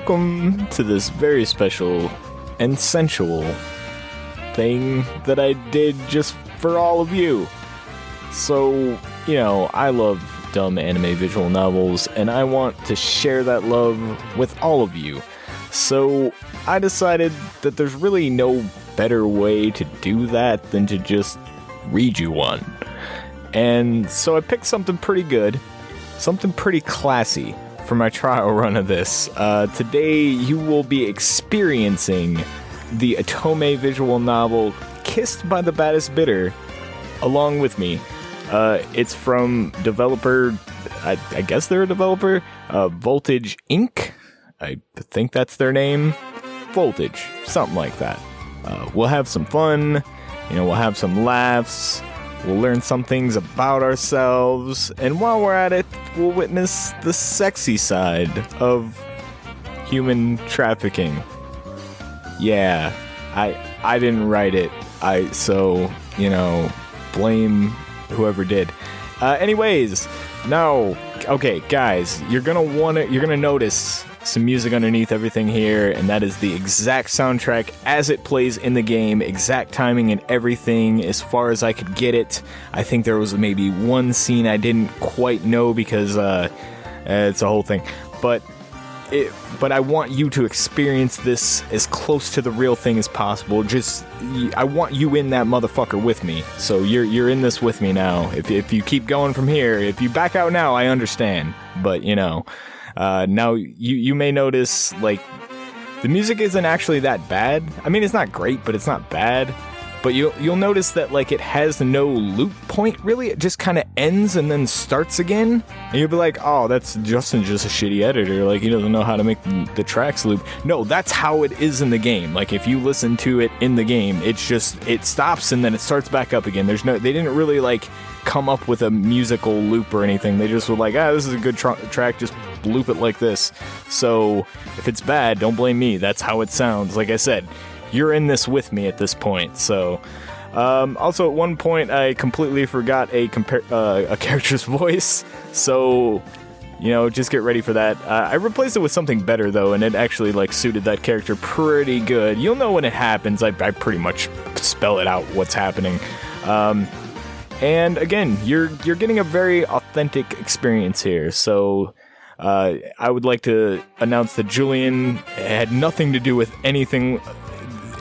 welcome to this very special and sensual thing that I did just for all of you. So, I love dumb anime visual novels, and I want to share that love with all of you. So, I decided that there's really no better way to do that than to just read you one. And so I picked something pretty good, something pretty classy for my trial run of this. Today you will be experiencing the Otome visual novel Kissed by the Baddest Bidder along with me. It's from developer, I guess they're a developer, Voltage Inc. I think that's their name. Voltage, something like that. We'll have some fun, we'll have some laughs. We'll learn some things about ourselves, and while we're at it, we'll witness the sexy side of human trafficking. Yeah, I didn't write it, so blame whoever did. Anyways, now, okay, guys, you're gonna notice some music underneath everything here, and that is the exact soundtrack as it plays in the game, exact timing and everything as far as I could get it. I think there was maybe one scene I didn't quite know because it's a whole thing, but I want you to experience this as close to the real thing as possible. I want you in that motherfucker with me, so you're in this with me now. If you keep going from here, if you back out now, I understand, but now you may notice, like, the music isn't actually that bad. I mean, it's not great, but it's not bad. But you'll notice that, like, it has no loop point, really. It just kind of ends and then starts again. And you'll be like, oh, that's Justin's just a shitty editor. Like, he doesn't know how to make the tracks loop. No, that's how it is in the game. Like, if you listen to it in the game, it stops and then it starts back up again. They didn't really, like, come up with a musical loop or anything. They just were like, this is a good track, just loop it like this. So, if it's bad, don't blame me. That's how it sounds. Like I said, you're in this with me at this point. So, also at one point I completely forgot a character's voice. So, just get ready for that. I replaced it with something better though, and it actually suited that character pretty good. You'll know when it happens. I pretty much spell it out what's happening. And again, you're getting a very authentic experience here. So, I would like to announce that Julian had nothing to do with anything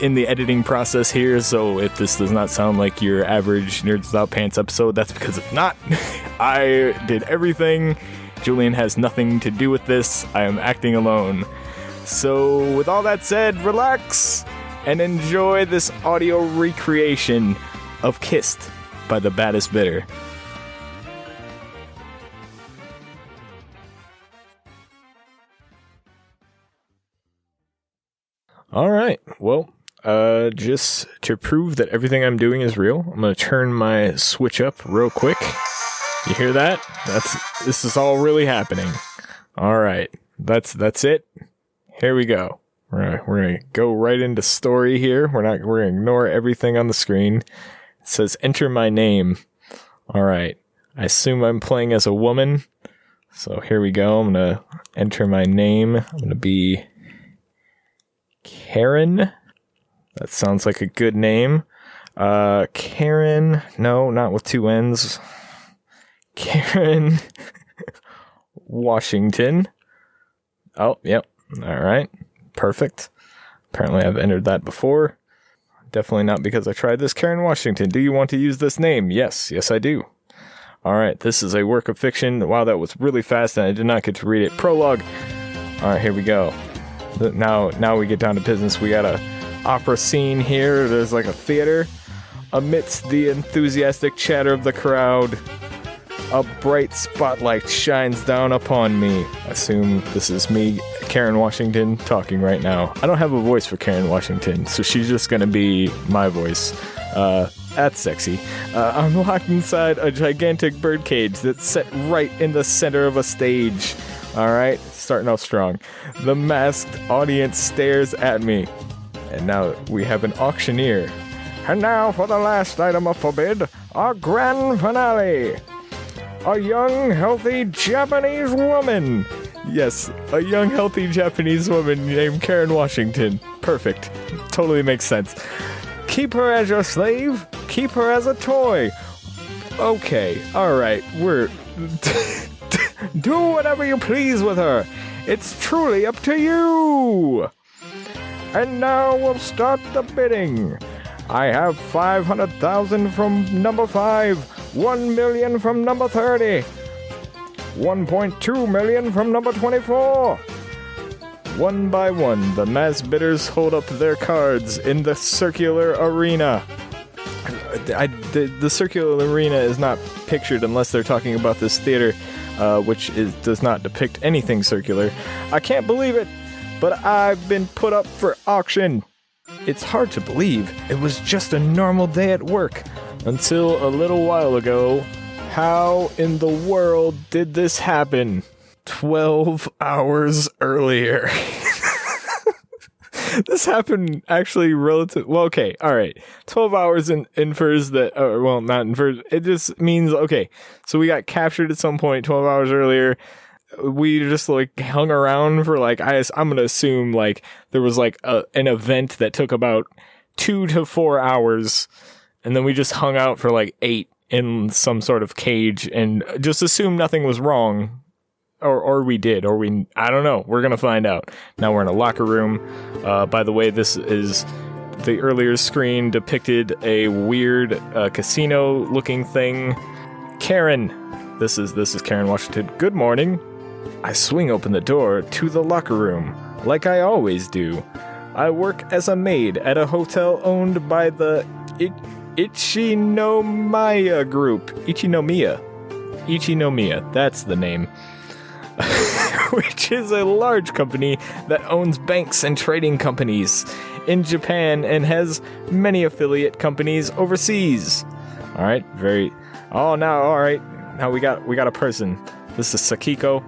in the editing process here, so if this does not sound like your average Nerds Without Pants episode, that's because it's not. I did everything. Julian has nothing to do with this. I am acting alone. So, with all that said, relax and enjoy this audio recreation of Kissed by the Baddest Bidder. Alright, well, just to prove that everything I'm doing is real, I'm going to turn my switch up real quick. You hear that? This is all really happening. Alright, that's it. Here we go. We're going to go right into story here. We're going to ignore everything on the screen. It says enter my name. Alright, I assume I'm playing as a woman. So here we go. I'm going to enter my name. I'm going to be Karen. That sounds like a good name. Karen. No, not with two N's. Karen Washington. Oh, yep. Alright. Perfect. Apparently I've entered that before. Definitely not because I tried this. Karen Washington. Do you want to use this name? Yes. Yes, I do. Alright. This is a work of fiction. Wow, that was really fast and I did not get to read it. Prologue. Alright, here we go. Now we get down to business. We got a opera scene here. There's like a theater. Amidst the enthusiastic chatter of the crowd, a bright spotlight shines down upon me. I assume this is me, Karen Washington, talking right now. I don't have a voice for Karen Washington, so she's just gonna be my voice. That's sexy. I'm locked inside a gigantic birdcage that's set right in the center of a stage. Alright, starting off strong. The masked audience stares at me. And now we have an auctioneer. And now for the last item of forbid, our grand finale. A young, healthy Japanese woman Yes, a young, healthy Japanese woman named Karen Washington. Perfect. Totally makes sense. Keep her as your slave. Keep her as a toy. Okay, alright, we're... Do whatever you please with her. It's truly up to you. And now we'll start the bidding. I have 500,000 from number 5, 1 million from number 30, 1.2 million from number 24. One by one, the mass bidders hold up their cards in the circular arena. The circular arena is not pictured unless they're talking about this theater, which does not depict anything circular. I can't believe it, but I've been put up for auction. It's hard to believe it was just a normal day at work until a little while ago. How in the world did this happen? 12 hours earlier. This happened actually relative. Well, okay, all right. 12 hours infers that, well, not infers. It just means, okay, so we got captured at some point 12 hours earlier. We just like hung around for like, I'm going to assume like there was like an event that took about 2 to 4 hours. And then we just hung out for like 8 in some sort of cage and just assumed nothing was wrong. Or we did, I don't know. We're going to find out. Now we're in a locker room. By the way, this is the earlier screen depicted a weird casino looking thing. Karen. This is Karen Washington. Good morning. I swing open the door to the locker room, like I always do. I work as a maid at a hotel owned by the Ichinomiya Group. Ichinomiya, that's the name. Which is a large company that owns banks and trading companies in Japan and has many affiliate companies overseas. All right, now we got a person. This is Sakiko.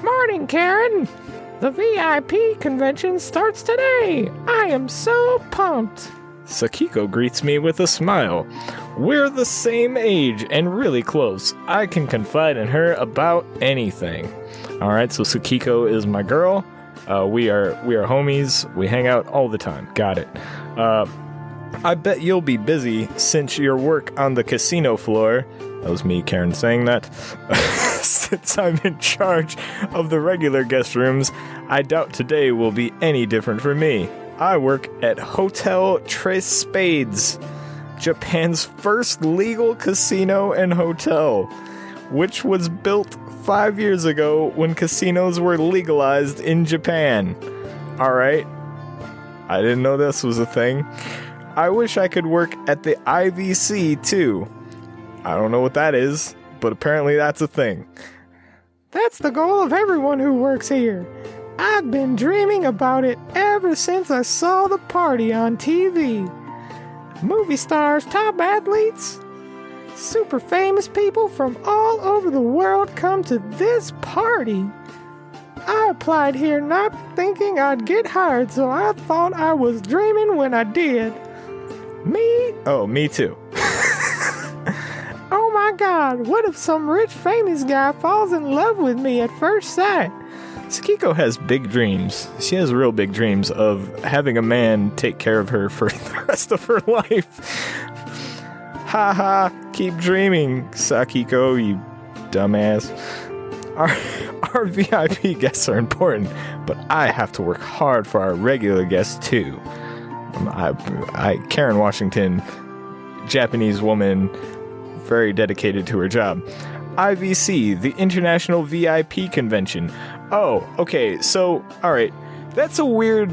Morning, Karen. The VIP convention starts today. I am so pumped. Sakiko greets me with a smile. We're the same age and really close. I can confide in her about anything. All right, so Sakiko is my girl. We are homies. We hang out all the time. Got it. I bet you'll be busy since your work on the casino floor. That was me, Karen, saying that. Since I'm in charge of the regular guest rooms, I doubt today will be any different for me. I work at Hotel Tres Spades, Japan's first legal casino and hotel, which was built 5 years ago when casinos were legalized in Japan. Alright. I didn't know this was a thing. I wish I could work at the IVC too. I don't know what that is, but apparently that's a thing. That's the goal of everyone who works here. I've been dreaming about it ever since I saw the party on TV. Movie stars, top athletes, super famous people from all over the world come to this party. I applied here not thinking I'd get hired, so I thought I was dreaming when I did. Me? Oh, me too. Oh my God, what if some rich famous guy falls in love with me at first sight? Sakiko has big dreams. She has real big dreams of having a man take care of her for the rest of her life. Haha, keep dreaming, Sakiko, you dumbass. Our VIP guests are important, but I have to work hard for our regular guests too. Karen Washington, Japanese woman, very dedicated to her job. IVC, the International VIP Convention. Oh, okay, so, alright. That's a weird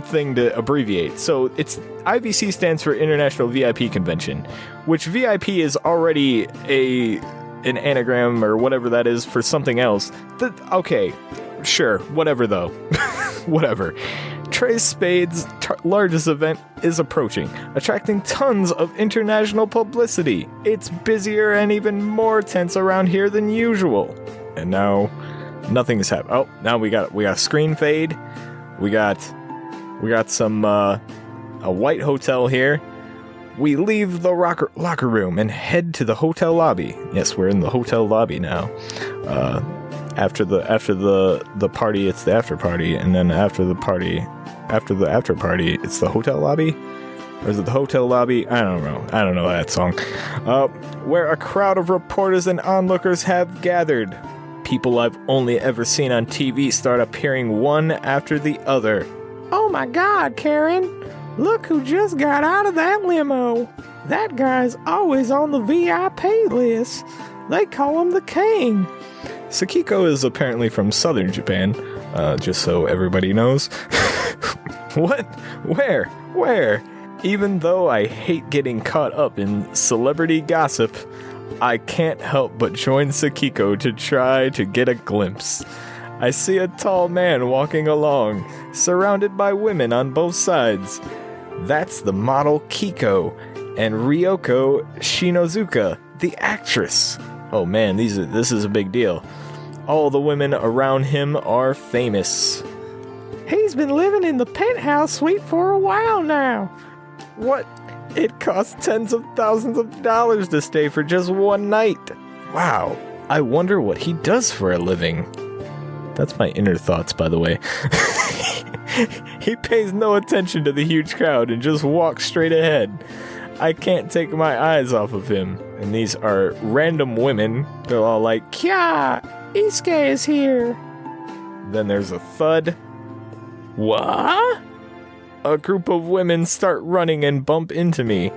thing to abbreviate. So it's IVC stands for International VIP Convention, which VIP is already an anagram or whatever that is for something else. Okay, sure, whatever though. Whatever. Tres Spades' largest event is approaching, attracting tons of international publicity. It's busier and even more tense around here than usual. And now, nothing has happened. Oh, now we got a screen fade. We got some a white hotel here. We leave the locker room and head to the hotel lobby. Yes, we're in the hotel lobby now. After the party, it's the after party, and then after the after party, it's the hotel lobby? Or is it the hotel lobby? I don't know that song. Where a crowd of reporters and onlookers have gathered. People I've only ever seen on TV start appearing one after the other. Oh my God, Karen! Look who just got out of that limo! That guy's always on the VIP list. They call him the king. Sakiko is apparently from southern Japan, just so everybody knows. What? Where? Even though I hate getting caught up in celebrity gossip, I can't help but join Sakiko to try to get a glimpse. I see a tall man walking along, surrounded by women on both sides. That's the model Kiko, and Ryoko Shinozuka, the actress. Oh man, this is a big deal. All the women around him are famous. He's been living in the penthouse suite for a while now. What? It costs tens of thousands of dollars to stay for just one night. Wow, I wonder what he does for a living. That's my inner thoughts, by the way. He pays no attention to the huge crowd and just walks straight ahead. I can't take my eyes off of him. And these are random women. They're all like, Kya, Isuke is here. Then there's a thud. What? A group of women start running and bump into me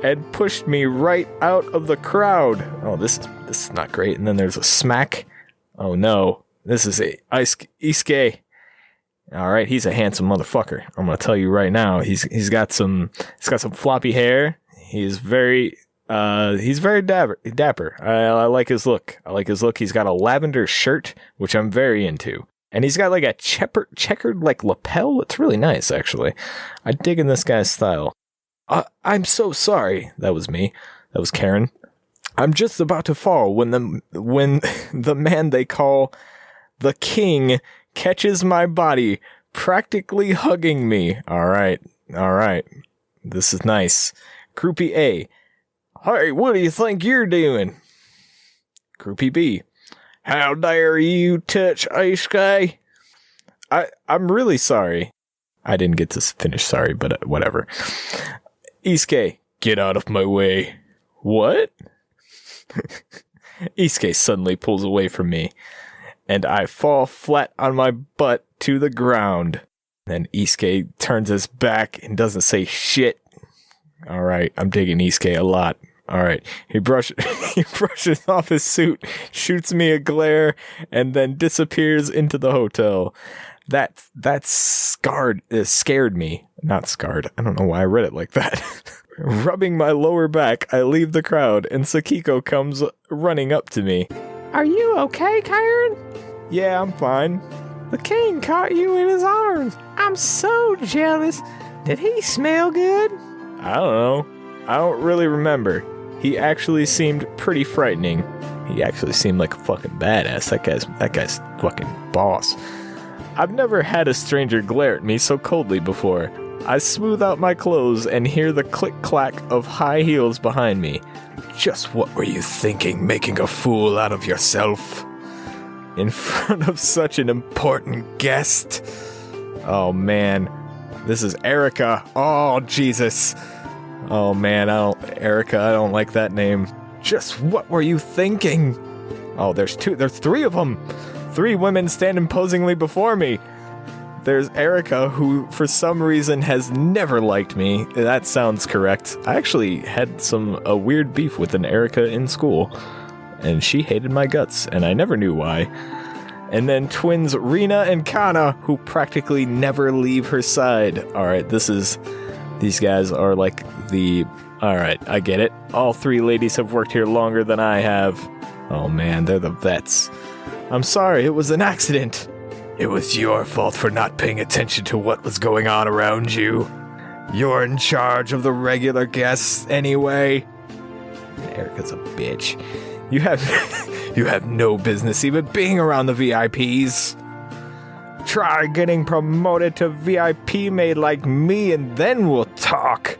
and pushed me right out of the crowd. Oh, this is not great. And then there's a smack. Oh no, this is Isuke. All right, he's a handsome motherfucker. I'm gonna tell you right now. He's got some floppy hair. He's very dapper. I like his look. He's got a lavender shirt, which I'm very into. And he's got like a checkered like lapel. It's really nice, actually. I dig in this guy's style. I'm so sorry. That was me. That was Karen. I'm just about to fall when the man they call the king catches my body, practically hugging me. All right. This is nice. Groupie A. Hey, what do you think you're doing? Groupie B. How dare you touch Isuke? I'm really sorry. I didn't get to finish sorry, but whatever. Isuke, get out of my way. What? Isuke suddenly pulls away from me, and I fall flat on my butt to the ground. Then Isuke turns his back and doesn't say shit. Alright, I'm digging Isuke a lot. Alright, he brushes off his suit, shoots me a glare, and then disappears into the hotel. That scared me. Not scarred. I don't know why I read it like that. Rubbing my lower back, I leave the crowd, and Sakiko comes running up to me. Are you okay, Karen? Yeah, I'm fine. The king caught you in his arms. I'm so jealous. Did he smell good? I don't know. I don't really remember. He actually seemed pretty frightening. He actually seemed like a fucking badass. That guy's fucking boss. I've never had a stranger glare at me so coldly before. I smooth out my clothes and hear the click-clack of high heels behind me. Just what were you thinking, making a fool out of yourself? In front of such an important guest? Oh man. This is Erica. Oh, Jesus. Oh man, Erica, I don't like that name. Just what were you thinking? Oh, there's three of them. 3 women stand imposingly before me. There's Erica, who for some reason has never liked me. That sounds correct. I actually had a weird beef with an Erica in school, and she hated my guts, and I never knew why. And then twins Rina and Kana, who practically never leave her side. Alright, these guys are like alright, I get it. All 3 ladies have worked here longer than I have. Oh man, they're the vets. I'm sorry, it was an accident. It was your fault for not paying attention to what was going on around you. You're in charge of the regular guests anyway. Erica's a bitch. You have no business even being around the VIPs. Try getting promoted to VIP mate like me and then we'll talk.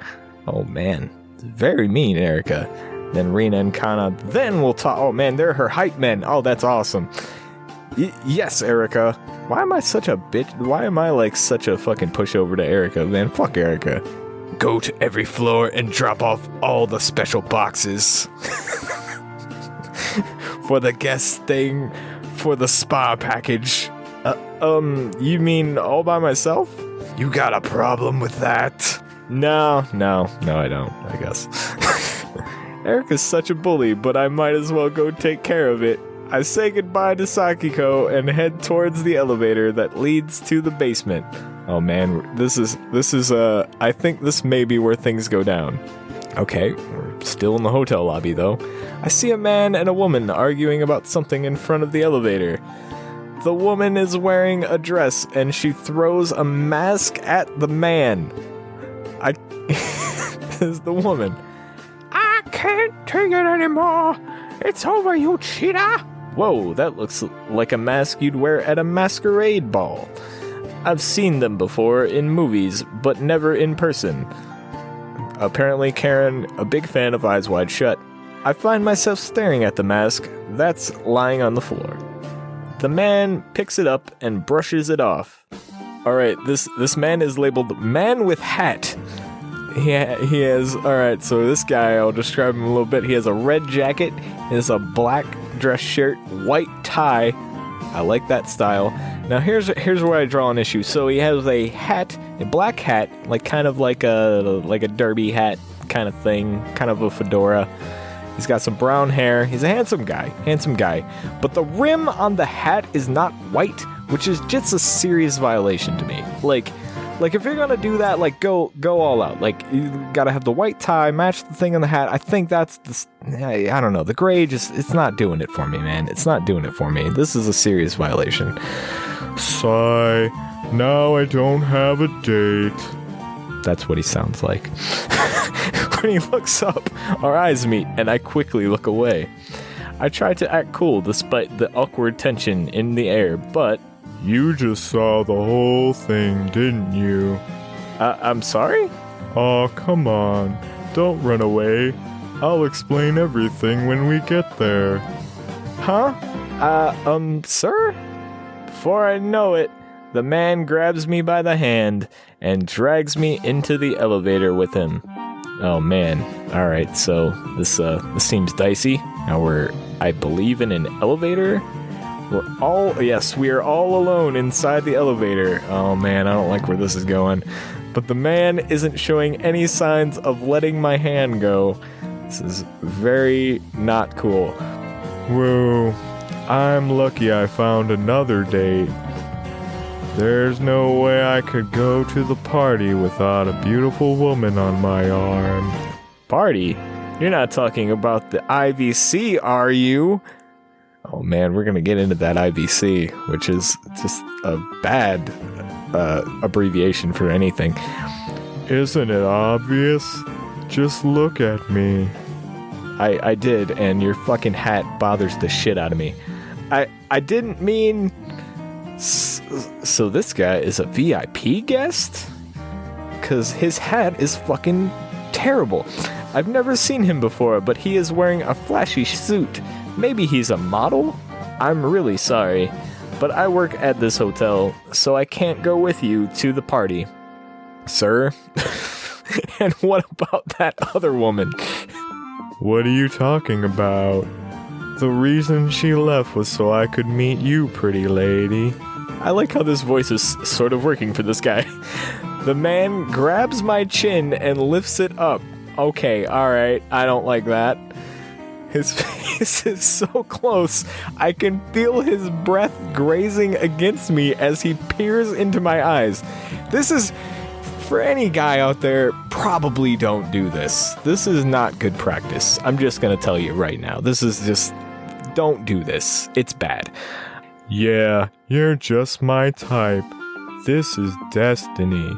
Oh man, it's very mean, Erica. Then Rina and Kana, then we'll talk. Oh man, they're her hype men. Oh, that's awesome. Yes, Erica. Why am I such a bitch? Why am I like such a fucking pushover to Erica, man? Fuck Erica. Go to every floor and drop off all the special boxes. For the guest staying for the spa package. You mean all by myself? You got a problem with that? No, I don't, I guess. Erica's such a bully, but I might as well go take care of it. I say goodbye to Sakiko and head towards the elevator that leads to the basement. Oh man, this is I think this may be where things go down. Okay, we're still in the hotel lobby though. I see a man and a woman arguing about something in front of the elevator. The woman is wearing a dress and she throws a mask at the man. Is the woman. I can't take it anymore. It's over, you cheater. Whoa, that looks like a mask you'd wear at a masquerade ball. I've seen them before in movies, but never in person. Apparently Karen, a big fan of Eyes Wide Shut. I find myself staring at the mask that's lying on the floor. The man picks it up and brushes it off. Alright, this man is labeled Man with Hat. He has, alright, so this guy, I'll describe him a little bit. He has a red jacket, he has a black dress shirt, white tie. I like that style. Now here's where I draw an issue. So he has a hat, a black hat, like kind of like a derby hat kind of thing, kind of a fedora. He's got some brown hair. He's a handsome guy. But the rim on the hat is not white, which is just a serious violation to me. Like if you're gonna do that, like go all out. Like you gotta have the white tie, match the thing on the hat. I think that's I don't know. The gray it's not doing it for me, man. It's not doing it for me. This is a serious violation. Sigh. Now I don't have a date. That's what he sounds like. When he looks up, our eyes meet, and I quickly look away. I try to act cool despite the awkward tension in the air, but... You just saw the whole thing, didn't you? I'm sorry? Oh, come on. Don't run away. I'll explain everything when we get there. Huh? Sir? Before I know it, the man grabs me by the hand and drags me into the elevator with him. Oh man. Alright, so this seems dicey. Now we're, I believe, in an elevator. We are all alone inside the elevator. Oh man, I don't like where this is going. But the man isn't showing any signs of letting my hand go. This is very not cool. Whoa, I'm lucky I found another date. There's no way I could go to the party without a beautiful woman on my arm. Party? You're not talking about the IVC, are you? Oh man, we're gonna get into that IVC, which is just a bad abbreviation for anything. Isn't it obvious? Just look at me. I did, and your fucking hat bothers the shit out of me. I didn't mean... So this guy is a VIP guest? Because his hat is fucking terrible. I've never seen him before, but he is wearing a flashy suit. Maybe he's a model? I'm really sorry, but I work at this hotel, so I can't go with you to the party. Sir? And what about that other woman? What are you talking about? The reason she left was so I could meet you, pretty lady. I like how this voice is sort of working for this guy. The man grabs my chin and lifts it up. Okay, alright, I don't like that. His face is so close, I can feel his breath grazing against me as he peers into my eyes. This is, for any guy out there, probably don't do this. This is not good practice. I'm just gonna tell you right now. This is just, don't do this. It's bad. Yeah, you're just my type. This is destiny.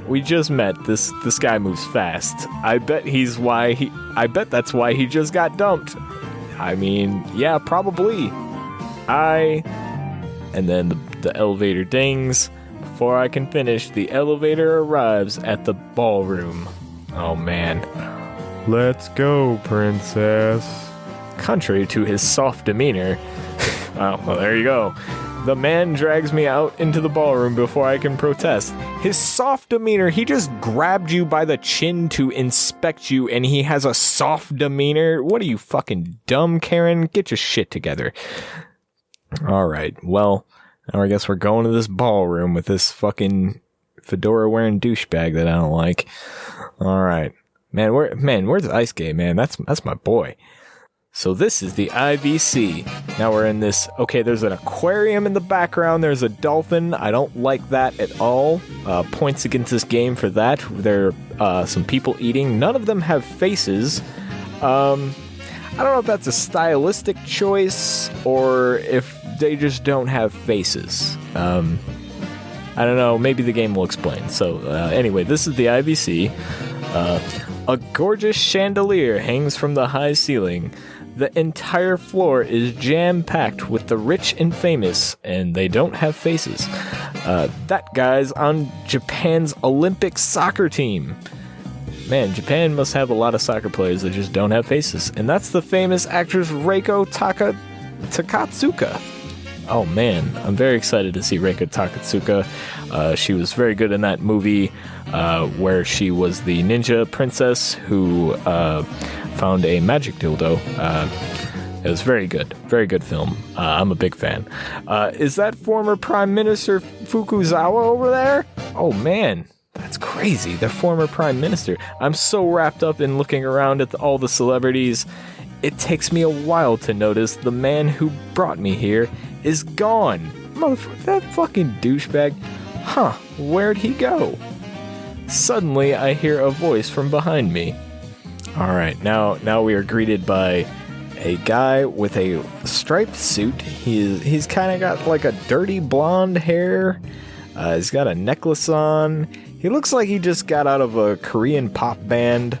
We just met. This guy moves fast. I bet that's why he just got dumped. I mean, yeah, probably. And then the elevator dings. Before I can finish, the elevator arrives at the ballroom. Oh man. Let's go, princess. Contrary to his soft demeanor, Oh, well, there you go. The man drags me out into the ballroom before I can protest. His soft demeanor, he just grabbed you by the chin to inspect you, and he has a soft demeanor? What are you, fucking dumb, Karen? Get your shit together. Alright, well, now I guess we're going to this ballroom with this fucking fedora-wearing douchebag that I don't like. Alright. Man, where's Ice Gate, man? That's my boy. So this is the IVC. Now we're in this, okay, there's an aquarium in the background, there's a dolphin. I don't like that at all. Points against this game for that. There are some people eating. None of them have faces. I don't know if that's a stylistic choice or if they just don't have faces. I don't know, maybe the game will explain. So anyway, this is the IVC. A gorgeous chandelier hangs from the high ceiling. The entire floor is jam-packed with the rich and famous, and they don't have faces. That guy's on Japan's Olympic soccer team. Man, Japan must have a lot of soccer players that just don't have faces. And that's the famous actress Reiko Takatsuka. Oh man, I'm very excited to see Reiko Takatsuka. She was very good in that movie where she was the ninja princess who found a magic dildo. It was very good film. I'm a big fan. Is that former Prime Minister Fukuzawa over there? Oh man, that's crazy. The former Prime Minister. I'm so wrapped up in looking around at all the celebrities. It takes me a while to notice the man who brought me here is gone. Motherfucker, that fucking douchebag. Huh, where'd he go? Suddenly, I hear a voice from behind me. Alright, now we are greeted by a guy with a striped suit. He's kind of got like a dirty blonde hair. He's got a necklace on. He looks like he just got out of a Korean pop band.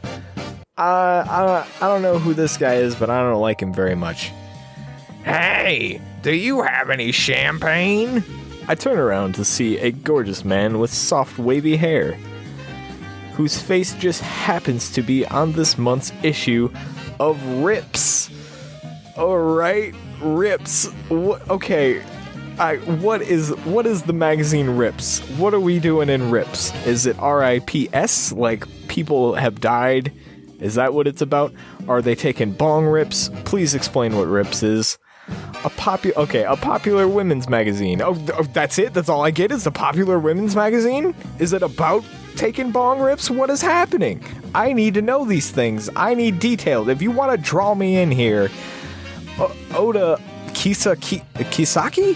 I don't know who this guy is, but I don't like him very much. Hey, do you have any champagne? I turn around to see a gorgeous man with soft wavy hair, whose face just happens to be on this month's issue of Rips. Alright, Rips. Okay, what is the magazine Rips? What are we doing in Rips? Is it RIPS? Like, people have died? Is that what it's about? Are they taking bong rips? Please explain what Rips is. A popular women's magazine. Oh, that's it? That's all I get is a popular women's magazine? Is it about taking bong rips? What is happening? I need to know these things. I need details. If you want to draw me in here, Oda Kisaki?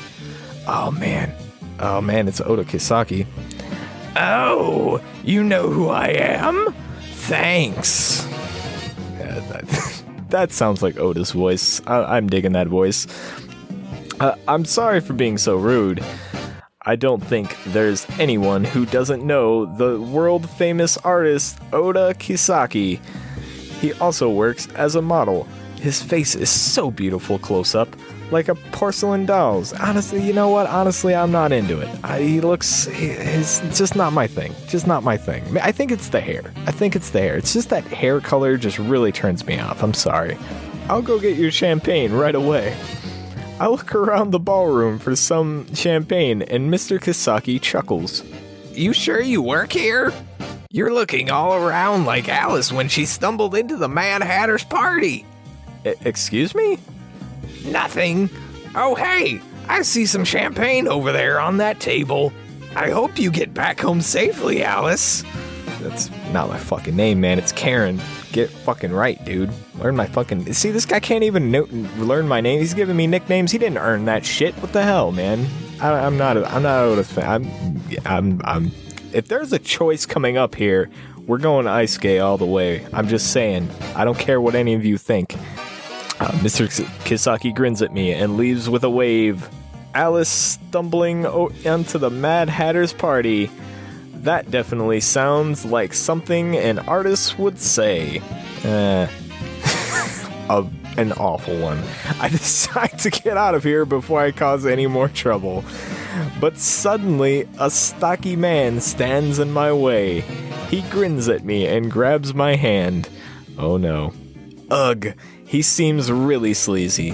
Oh man, it's Oda Kisaki. Oh, you know who I am? Thanks. Yeah, that sounds like Oda's voice. I'm digging that voice. I'm sorry for being so rude. I don't think there's anyone who doesn't know the world-famous artist Oda Kisaki. He also works as a model. His face is so beautiful close-up, like a porcelain doll's. Honestly, you know what? Honestly, I'm not into it. It's just not my thing. Just not my thing. I think it's the hair. It's just that hair color just really turns me off. I'm sorry. I'll go get your champagne right away. I look around the ballroom for some champagne, and Mr. Kisaki chuckles. You sure you work here? You're looking all around like Alice when she stumbled into the Mad Hatter's party. Excuse me? Nothing. Oh, hey, I see some champagne over there on that table. I hope you get back home safely, Alice. That's not my fucking name, man. It's Karen. Get fucking right, dude. Learn my fucking... See, this guy can't even learn my name. He's giving me nicknames. He didn't earn that shit. What the hell, man? I'm not a fan. I'm if there's a choice coming up here, we're going Ice Gay all the way. I'm just saying. I don't care what any of you think. Mr. Kisaki grins at me and leaves with a wave. Alice stumbling onto the Mad Hatter's party. That definitely sounds like something an artist would say. An awful one. I decide to get out of here before I cause any more trouble. But suddenly, a stocky man stands in my way. He grins at me and grabs my hand. Oh no. Ugh. He seems really sleazy.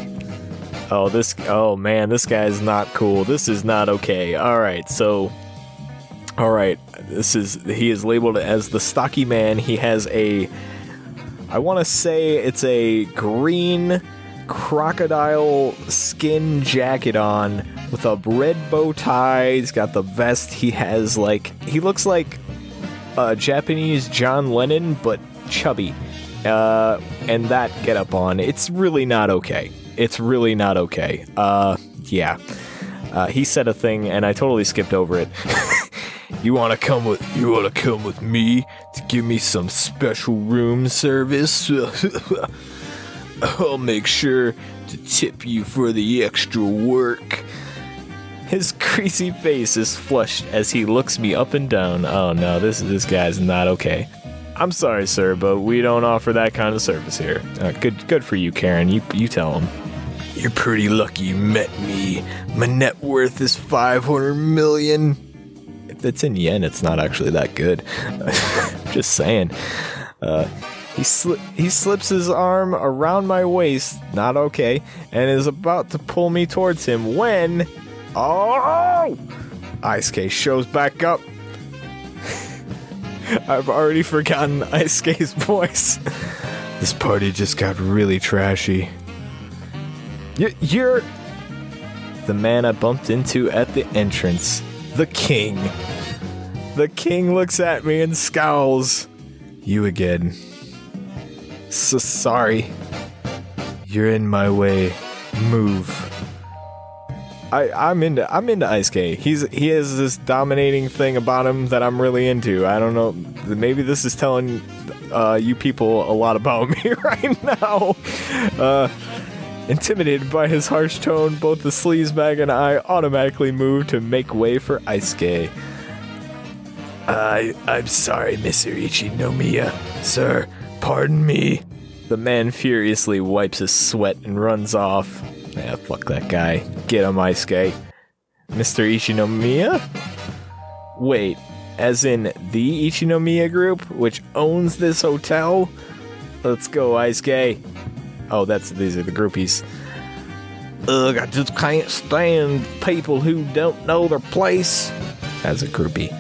Oh man, this guy is not cool. This is not okay. Alright, he is labeled as the stocky man. He has I want to say it's a green crocodile skin jacket on with a red bow tie. He's got the vest. He looks like a Japanese John Lennon, but chubby. And that getup on. It's really not okay. Yeah. He said a thing, and I totally skipped over it. You wanna come with me to give me some special room service? I'll make sure to tip you for the extra work. His greasy face is flushed as he looks me up and down. Oh no, this guy's not okay. I'm sorry, sir, but we don't offer that kind of service here. Good for you, Karen. You tell him. You're pretty lucky you met me. My net worth is 500 million. If it's in yen, it's not actually that good. Just saying. He slips his arm around my waist, not okay, and is about to pull me towards him when... Oh! Ice-K shows back up. I've already forgotten Ice-K's voice. This party just got really trashy. You're... The man I bumped into at the entrance. The king. The king looks at me and scowls. You again. So sorry. You're in my way. Move. I'm into Ice-K. He has this dominating thing about him that I'm really into. I don't know. Maybe this is telling you people a lot about me right now. Intimidated by his harsh tone, both the sleazebag and I automatically move to make way for Ice-K. I'm sorry, Mr. Ichinomiya. Sir, pardon me. The man furiously wipes his sweat and runs off. Yeah, fuck that guy. Get him, Ice-K. Mr. Ichinomiya? Wait, as in the Ichinomiya group, which owns this hotel? Let's go, Ice-K. Oh, these are the groupies. Ugh, I just can't stand people who don't know their place. As a groupie.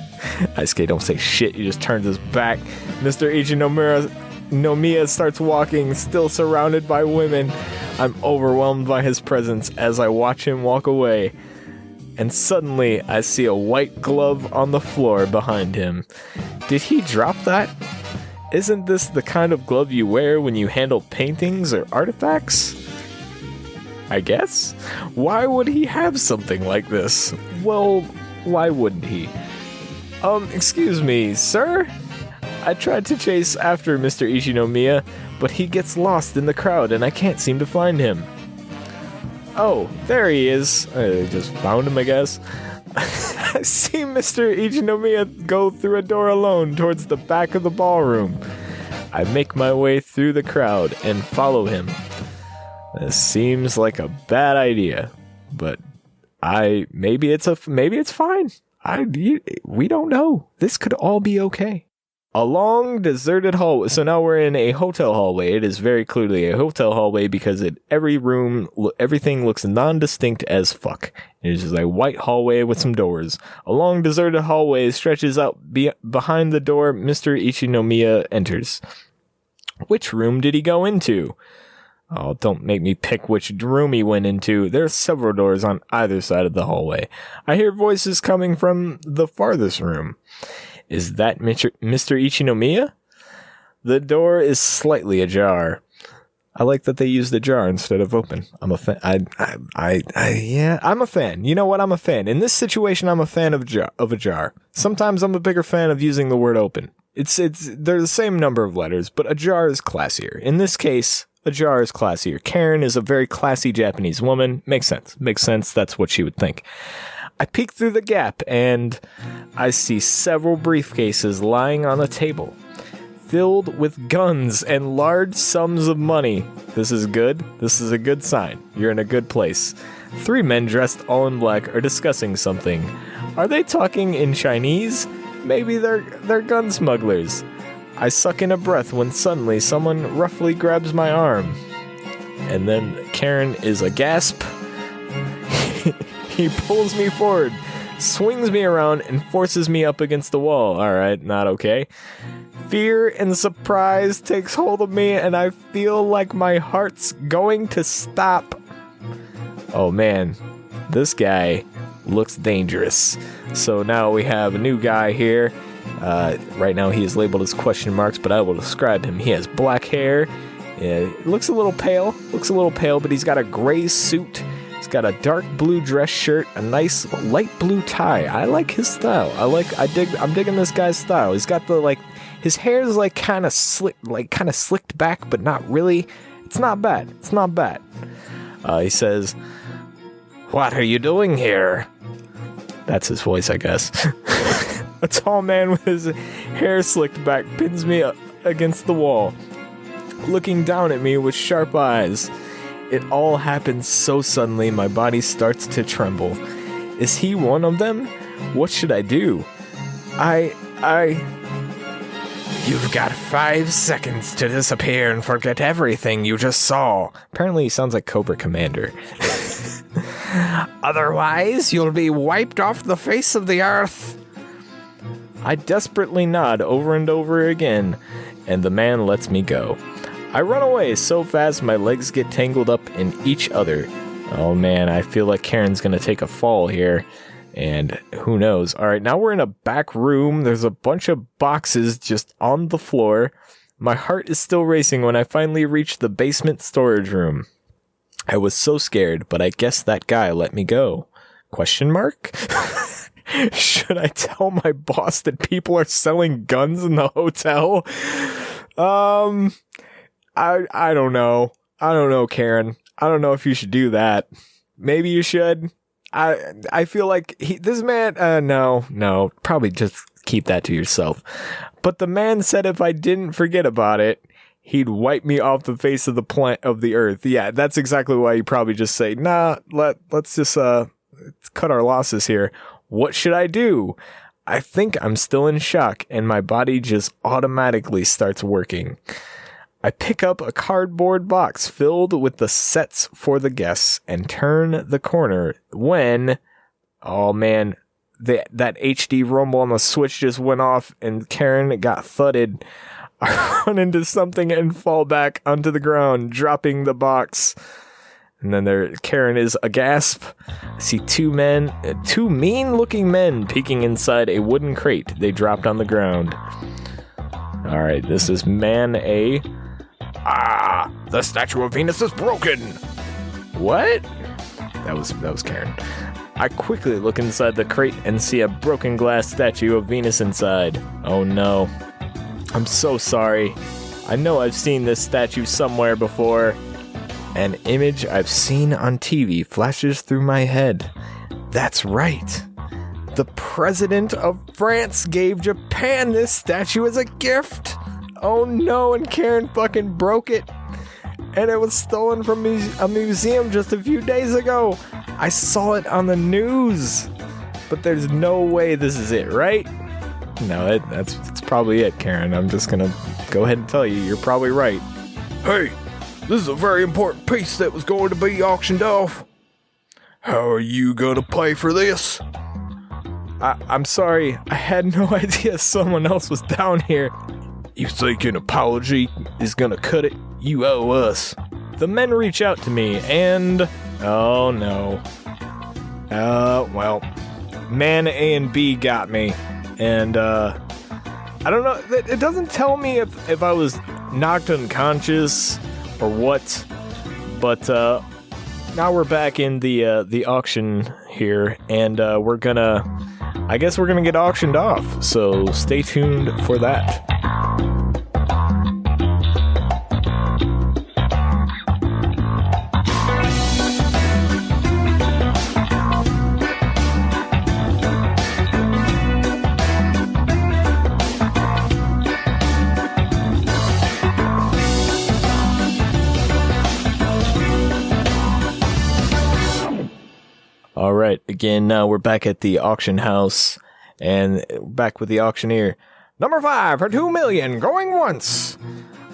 Ice-K don't say shit, he just turns his back. Mr. Ichinomiya starts walking, still surrounded by women. I'm overwhelmed by his presence as I watch him walk away. And suddenly, I see a white glove on the floor behind him. Did he drop that? Isn't this the kind of glove you wear when you handle paintings or artifacts? I guess? Why would he have something like this? Well, why wouldn't he? Excuse me, sir? I tried to chase after Mr. Ichinomiya, but he gets lost in the crowd and I can't seem to find him. Oh, there he is. I just found him, I guess. I see Mr. Ichinomiya go through a door alone towards the back of the ballroom. I make my way through the crowd and follow him. This seems like a bad idea, but maybe it's fine. We don't know. This could all be okay. A long, deserted hallway. So now we're in a hotel hallway. It is very clearly a hotel hallway because everything looks non-distinct as fuck. It's just a white hallway with some doors. A long, deserted hallway stretches out behind the door Mr. Ichinomiya enters. Which room did he go into? Oh, don't make me pick which room he went into. There are several doors on either side of the hallway. I hear voices coming from the farthest room. Is that Mr. Ichinomiya? The door is slightly ajar. I like that they used the jar instead of open. I'm a fan. Yeah, I'm a fan. You know what? I'm a fan. In this situation, I'm a fan of a jar. Sometimes I'm a bigger fan of using the word open. They're the same number of letters, but a jar is classier. In this case, a jar is classier. Karen is a very classy Japanese woman. Makes sense. That's what she would think. I peek through the gap and I see several briefcases lying on a table, filled with guns and large sums of money. This is good. This is a good sign. You're in a good place. 3 men dressed all in black are discussing something. Are they talking in Chinese? Maybe they're gun smugglers. I suck in a breath when suddenly someone roughly grabs my arm. And then Karen is a gasp. He pulls me forward, swings me around, and forces me up against the wall. Alright, not okay. Fear and surprise takes hold of me, and I feel like my heart's going to stop. Oh man, this guy looks dangerous. So now we have a new guy here. Right now he is labeled as question marks, but I will describe him. He has black hair. Looks a little pale, but he's got a gray suit. He's got a dark blue dress shirt, a nice light blue tie. I like his style. I'm digging this guy's style. He's got the his hair is kind of slicked back, but not really. It's not bad. He says, "What are you doing here?" That's his voice, I guess. A tall man with his hair slicked back pins me up against the wall, looking down at me with sharp eyes. It all happens so suddenly, my body starts to tremble. Is he one of them? What should I do? You've got 5 seconds to disappear and forget everything you just saw. Apparently he sounds like Cobra Commander. Otherwise, you'll be wiped off the face of the earth. I desperately nod over and over again, and the man lets me go. I run away so fast my legs get tangled up in each other. Oh man, I feel like Karen's gonna take a fall here. And who knows. Alright, now we're in a back room. There's a bunch of boxes just on the floor. My heart is still racing when I finally reach the basement storage room. I was so scared, but I guess that guy let me go. Question mark? Should I tell my boss that people are selling guns in the hotel? I don't know. I don't know, Karen. I don't know if you should do that. Maybe you should. I feel like this man, no, probably just keep that to yourself. But the man said if I didn't forget about it, he'd wipe me off the face of the earth. Yeah, that's exactly why you probably just say, nah, let's just cut our losses here. What should I do? I think I'm still in shock, and my body just automatically starts working. I pick up a cardboard box filled with the sets for the guests and turn the corner when, oh man, that HD rumble on the switch just went off and Karen got thudded. I run into something and fall back onto the ground, dropping the box. And then Karen is aghast. I see two mean-looking men peeking inside a wooden crate they dropped on the ground. All right, this is man A. Ah, the statue of Venus is broken. What? That was Karen. I quickly look inside the crate and see a broken glass statue of Venus inside. Oh no. I'm so sorry. I know I've seen this statue somewhere before. An image I've seen on TV flashes through my head. That's right. The president of France gave Japan this statue as a gift. Oh no, and Karen fucking broke it. And it was stolen from a museum just a few days ago. I saw it on the news. But there's no way this is it, right? No, that's probably it, Karen. I'm just gonna go ahead and tell you, you're probably right. Hey, this is a very important piece that was going to be auctioned off. How are you gonna pay for this? I'm sorry, I had no idea someone else was down here. You think an apology is gonna cut it? You owe us. The men reach out to me and... oh no. Well, man A and B got me. And, I don't know, it doesn't tell me if I was knocked unconscious or what, but, now we're back in the auction here, and, I guess we're gonna get auctioned off, so stay tuned for that. All right, again, now we're back at the auction house, and back with the auctioneer. Number 5 for $2 million, going once.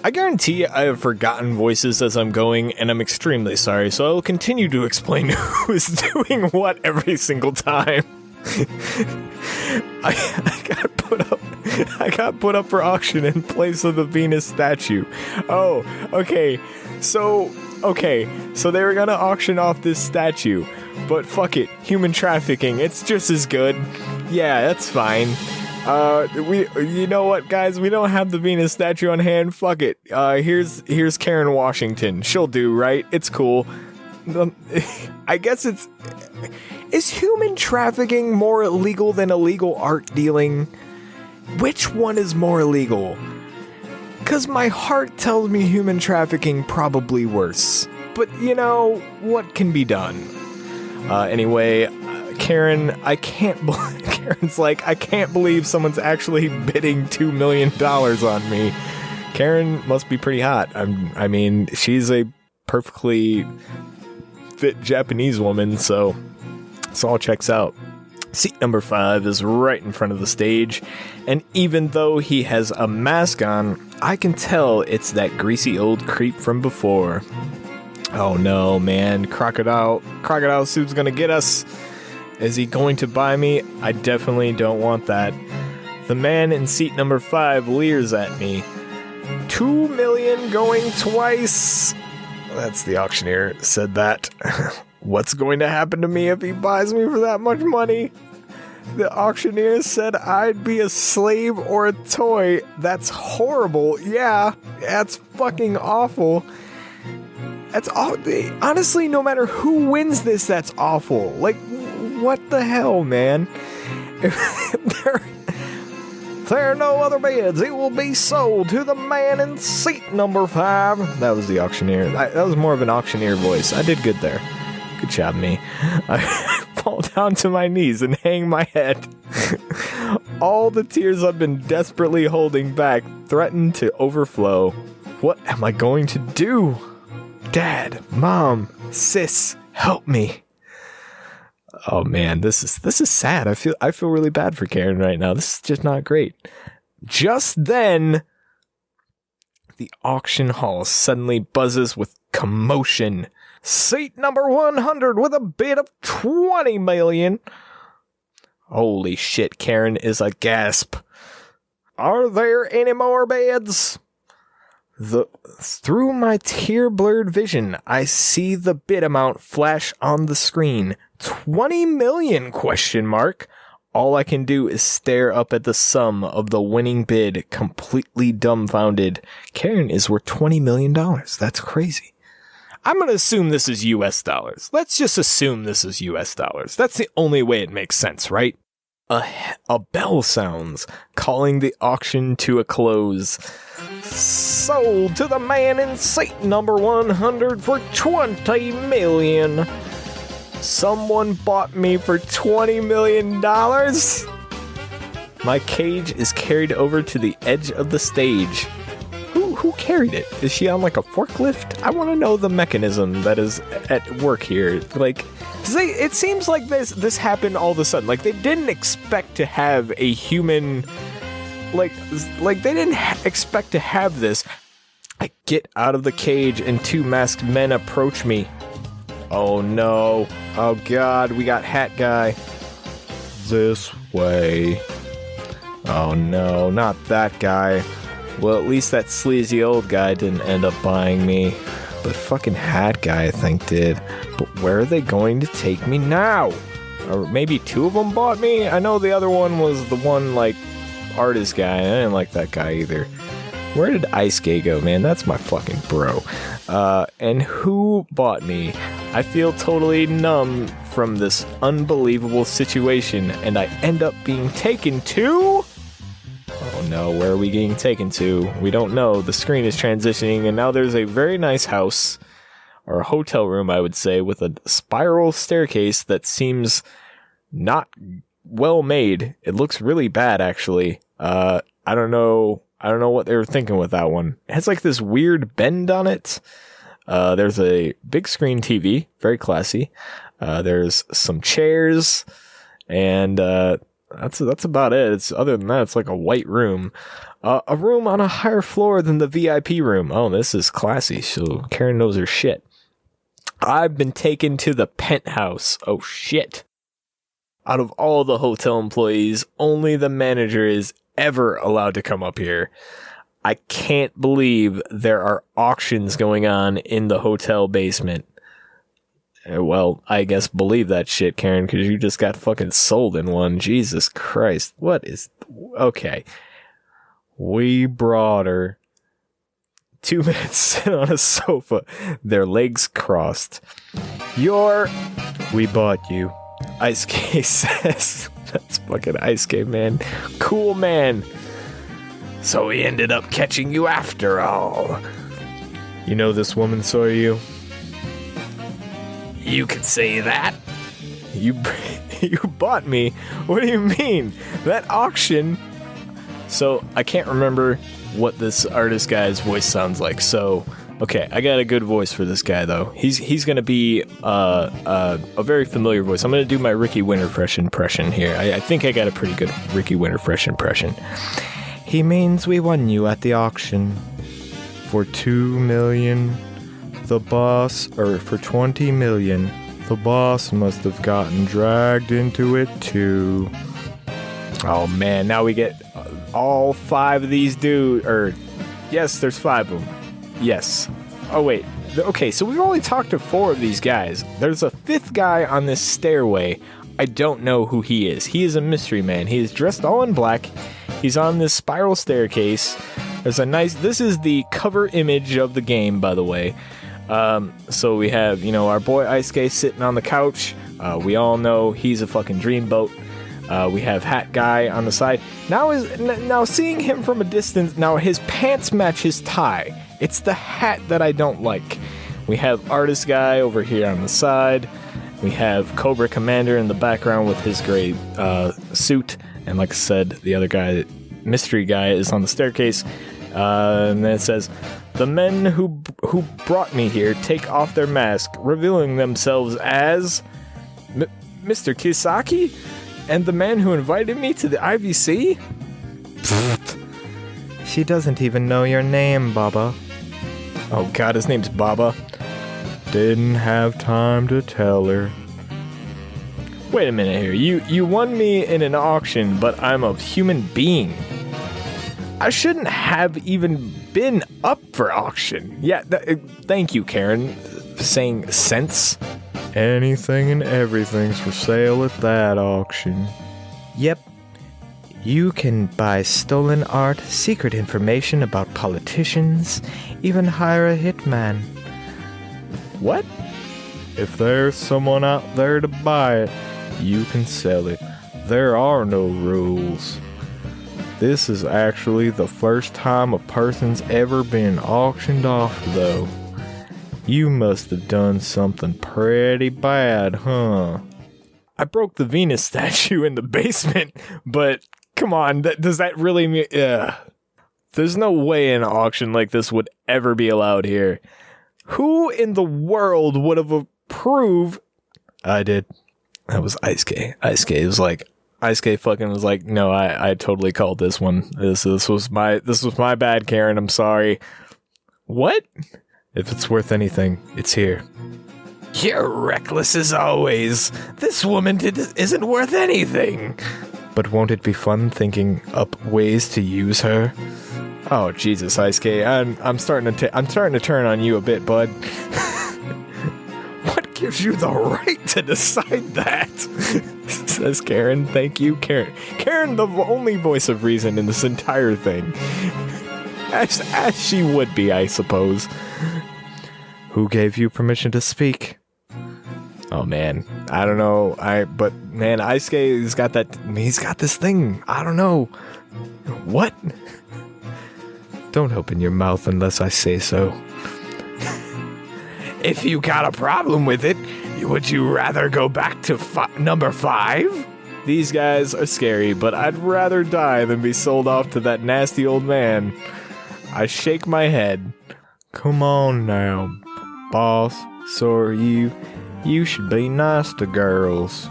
I guarantee I have forgotten voices as I'm going, and I'm extremely sorry, so I will continue to explain who is doing what every single time. I got put up for auction in place of the Venus statue. Oh, okay. So they were gonna auction off this statue, but fuck it, human trafficking, it's just as good. Yeah, that's fine. You know what, guys? We don't have the Venus statue on hand. Fuck it. Here's Karen Washington. She'll do, right? It's cool. I guess is human trafficking more illegal than illegal art dealing? Which one is more illegal? 'Cause my heart tells me human trafficking probably worse. But, you know, what can be done? Anyway, Karen, Karen's like, I can't believe someone's actually bidding $2 million on me. Karen must be pretty hot. I mean, she's a perfectly fit Japanese woman, so this all checks out. Seat number 5 is right in front of the stage, and even though he has a mask on, I can tell it's that greasy old creep from before. Oh no, man, Crocodile Suit's gonna get us. Is he going to buy me? I definitely don't want that. The man in seat number 5 leers at me. 2 million going twice. That's the auctioneer said that. What's going to happen to me if he buys me for that much money? The auctioneer said I'd be a slave or a toy. That's horrible. Yeah, that's fucking awful. That's all. Honestly, no matter who wins this, that's awful. Like, what the hell, man? There are no other bids. It will be sold to the man in seat number 5. That was the auctioneer. That was more of an auctioneer voice. I did good there. Good job, me. I fall down to my knees and hang my head. All the tears I've been desperately holding back threaten to overflow. What am I going to do? Dad, Mom, Sis, help me. Oh man, this is sad. I feel really bad for Karen right now. This is just not great. Just then, the auction hall suddenly buzzes with commotion. Seat number 100 with a bid of 20 million. Holy shit, Karen is a gasp. Are there any more bids? Through my tear-blurred vision, I see the bid amount flash on the screen. 20 million, question mark. All I can do is stare up at the sum of the winning bid, completely dumbfounded. Karen is worth $20 million. That's crazy. I'm going to assume this is US dollars. Let's just assume this is US dollars. That's the only way it makes sense, right? A bell sounds, calling the auction to a close. Sold to the man in seat number 100 for 20 million. Someone bought me for $20 million? My cage is carried over to the edge of the stage. Who carried it? Is she on like a forklift? I want to know the mechanism that is at work here. Like, it seems like this happened all of a sudden. Like, they didn't expect to have a human... Like they didn't expect to have this. I get out of the cage and 2 masked men approach me. Oh no. Oh god, we got Hat Guy. This way. Oh no, not that guy. Well, at least that sleazy old guy didn't end up buying me. But fucking Hat Guy, I think, did. But where are they going to take me now? Or maybe 2 of them bought me? I know the other one was the one, like, artist guy. I didn't like that guy either. Where did Ice Gay go, man? That's my fucking bro. And who bought me? I feel totally numb from this unbelievable situation, and I end up being taken to... Oh no, where are we getting taken to? We don't know. The screen is transitioning, and now there's a very nice house, or a hotel room, I would say, with a spiral staircase that seems not well made. It looks really bad, actually. I don't know what they were thinking with that one. It has like this weird bend on it. There's a big screen TV, very classy. There's some chairs and That's about it. It's other than that, it's like a white room. A room on a higher floor than the VIP room. Oh, this is classy. So Karen knows her shit. I've been taken to the penthouse. Oh, shit. Out of all the hotel employees, only the manager is ever allowed to come up here. I can't believe there are auctions going on in the hotel basement. Well, I guess believe that shit, Karen, because you just got fucking sold in one. Jesus Christ. What is... Okay. We brought her. 2 men sit on a sofa, their legs crossed. We bought you. Ice Skate says. That's fucking Ice Skate, man. Cool, man. So we ended up catching you after all. You know this woman saw you? You could say that. You bought me? What do you mean? That auction... So, I can't remember what this artist guy's voice sounds like. So, okay, I got a good voice for this guy, though. He's going to be a very familiar voice. I'm going to do my Ricky Winterfresh impression here. I think I got a pretty good Ricky Winterfresh impression. He means we won you at the auction for $2 million. For $20 million. The boss must have gotten dragged into it, too. Oh, man, now we get... all 5 of these dudes, yes, there's 5 of them. Yes. Oh, wait. Okay, so we've only talked to 4 of these guys. There's a 5th guy on this stairway. I don't know who he is. He is a mystery man. He is dressed all in black. He's on this spiral staircase. There's a nice... This is the cover image of the game, by the way. So we have, our boy Ice Skate sitting on the couch. We all know he's a fucking dreamboat. We have Hat Guy on the side. Now seeing him from a distance, now his pants match his tie. It's the hat that I don't like. We have Artist Guy over here on the side. We have Cobra Commander in the background with his gray suit. And like I said, the other guy, Mystery Guy, is on the staircase. And then it says, the men who brought me here take off their mask, revealing themselves as Mr. Kisaki? And the man who invited me to the IVC? She doesn't even know your name, Baba. Oh god, his name's Baba. Didn't have time to tell her. Wait a minute here. You won me in an auction, but I'm a human being. I shouldn't have even been up for auction. Yeah, thank you, Karen, for saying sense. Anything and everything's for sale at that auction. Yep. You can buy stolen art, secret information about politicians, even hire a hitman. What? If there's someone out there to buy it, you can sell it. There are no rules. This is actually the first time a person's ever been auctioned off, though. You must have done something pretty bad, huh? I broke the Venus statue in the basement, but come on, does that really mean... There's no way an auction like this would ever be allowed here. Who in the world would have approved... I did. That was Ice K. Ice K was like... Ice K fucking was like, no, I totally called this one. This was my bad, Karen, I'm sorry. What? If it's worth anything, it's here. You're reckless as always. This woman isn't worth anything. But won't it be fun thinking up ways to use her? Oh Jesus, Ice K, I'm starting to turn on you a bit, bud. What gives you the right to decide that? Says Karen. Thank you, Karen. Karen, the only voice of reason in this entire thing. As she would be, I suppose. Who gave you permission to speak? Oh man, I don't know. But man, Ice Skate has got that. He's got this thing. I don't know. What? Don't open your mouth unless I say so. If you got a problem with it, would you rather go back to number 5? These guys are scary, but I'd rather die than be sold off to that nasty old man. I shake my head. Come on now, boss. So are you. You should be nice to girls.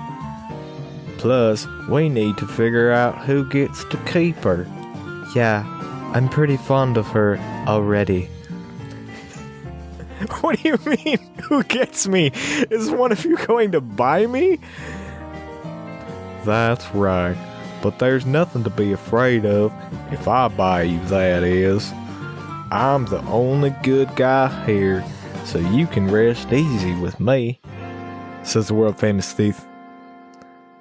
Plus, we need to figure out who gets to keep her. Yeah, I'm pretty fond of her already. What do you mean, who gets me? Is one of you going to buy me? That's right. But there's nothing to be afraid of if I buy you, that is. I'm the only good guy here, so you can rest easy with me, says the world-famous thief.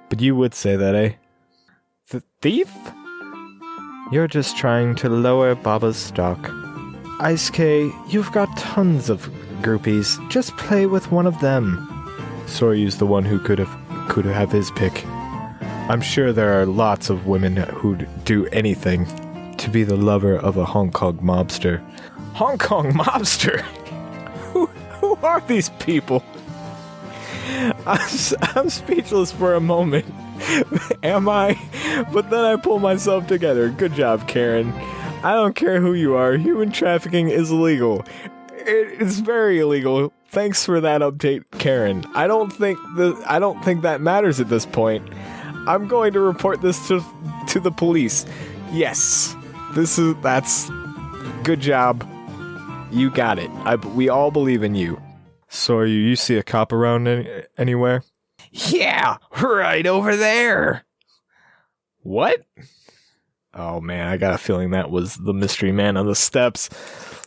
But you would say that, eh? The thief? You're just trying to lower Baba's stock. Ice K, you've got tons of groupies. Just play with one of them. Soryu's the one who could have his pick. I'm sure there are lots of women who'd do anything to be the lover of a Hong Kong mobster. Hong Kong mobster? Who are these people? I'm speechless for a moment. Am I? But then I pull myself together. Good job, Karen. I don't care who you are. Human trafficking is illegal. It's very illegal. Thanks for that update, Karen. I don't think that matters at this point. I'm going to report this to the police. Yes. That's good job. You got it. We all believe in you. So you see a cop around anywhere? Yeah, right over there. What? Oh man, I got a feeling that was the mystery man on the steps.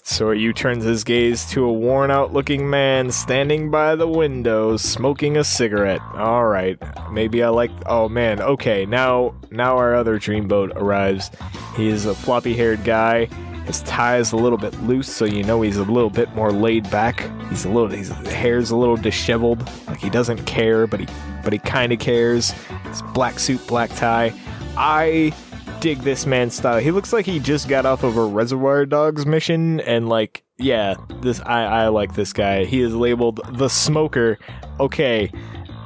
Soryu turns his gaze to a worn-out looking man standing by the window, smoking a cigarette. Alright, maybe I like... Oh man, okay, now our other dreamboat arrives. He is a floppy-haired guy. His tie is a little bit loose, so you know he's a little bit more laid back. His hair's a little disheveled, like he doesn't care, but he kind of cares. His black suit, black tie. I dig this man's style. He looks like he just got off of a Reservoir Dogs mission, and I like this guy. He is labeled the Smoker. Okay,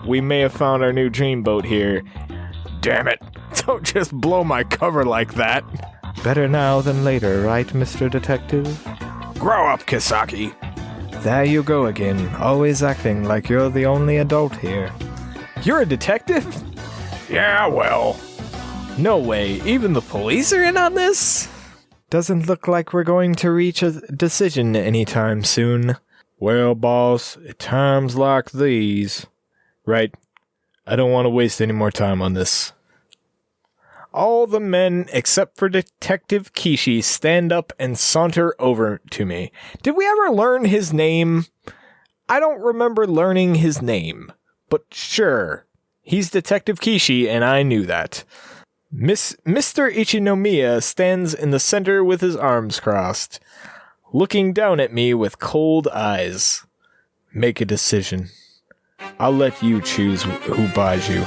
we may have found our new dreamboat here. Damn it! Don't just blow my cover like that. Better now than later, right, Mr. Detective? Grow up, Kisaki. There you go again, always acting like you're the only adult here. You're a detective? Yeah, well. No way, even the police are in on this? Doesn't look like we're going to reach a decision anytime soon. Well, boss, at times like these... Right, I don't want to waste any more time on this. All the men, except for Detective Kishi, stand up and saunter over to me. Did we ever learn his name? I don't remember learning his name. But sure, he's Detective Kishi, and I knew that. Mr. Ichinomiya stands in the center with his arms crossed, looking down at me with cold eyes. Make a decision. I'll let you choose who buys you.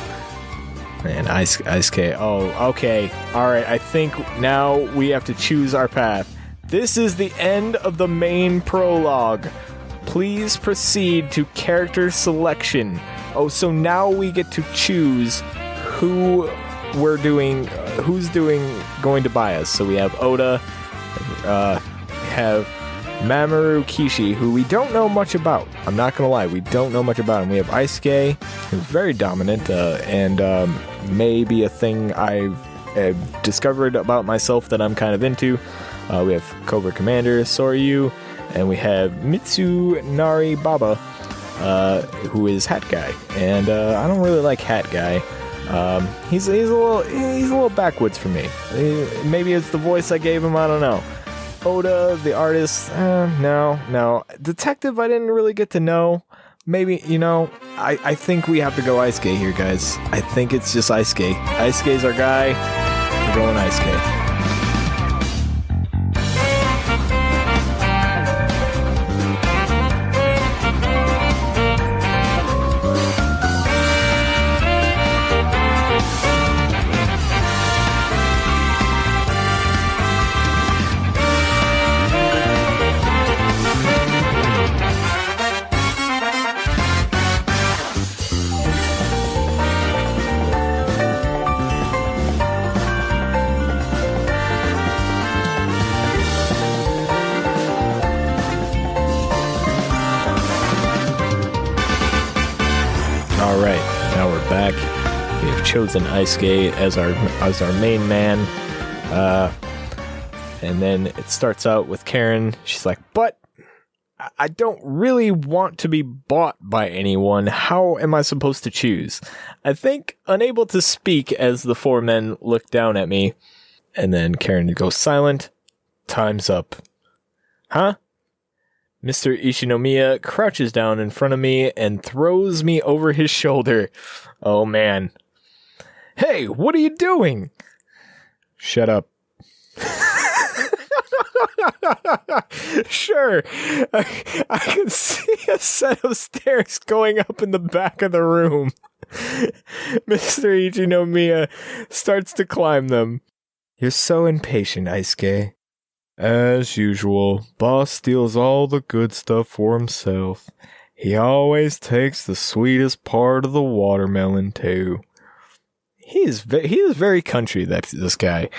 Man, Ice K. Oh, okay. Alright, I think now we have to choose our path. This is the end of the main prologue. Please proceed to character selection. Oh, so now we get to choose who's going to buy us. So we have Oda, have Mamoru Kishi, who we don't know much about. I'm not gonna lie, we don't know much about him. We have Aisuke, who's very dominant, and maybe a thing I've discovered about myself that I'm kind of into. We have Cobra Commander, Soryu, and we have Mitsunari Baba, who is Hat Guy. And I don't really like Hat Guy. He's a little backwoods for me. Maybe it's the voice I gave him, I don't know. Oda, the artist, no. Detective, I didn't really get to know. Maybe, I think we have to go Aisuke here, guys. I think it's just Aisuke. Aisuke's our guy. We're going Aisuke. chosen Isuke as our main man. And then it starts out with Karen. She's like, but I don't really want to be bought by anyone. How am I supposed to choose? I think, unable to speak as the four men look down at me. And then Karen goes silent. Time's up. Huh? Mr. Ichinomiya crouches down in front of me and throws me over his shoulder. Oh man. Hey, what are you doing? Shut up. Sure. I can see a set of stairs going up in the back of the room. Mr. Ichinomiya starts to climb them. You're so impatient, Isuke. As usual, boss steals all the good stuff for himself. He always takes the sweetest part of the watermelon, too. He is very country, this guy.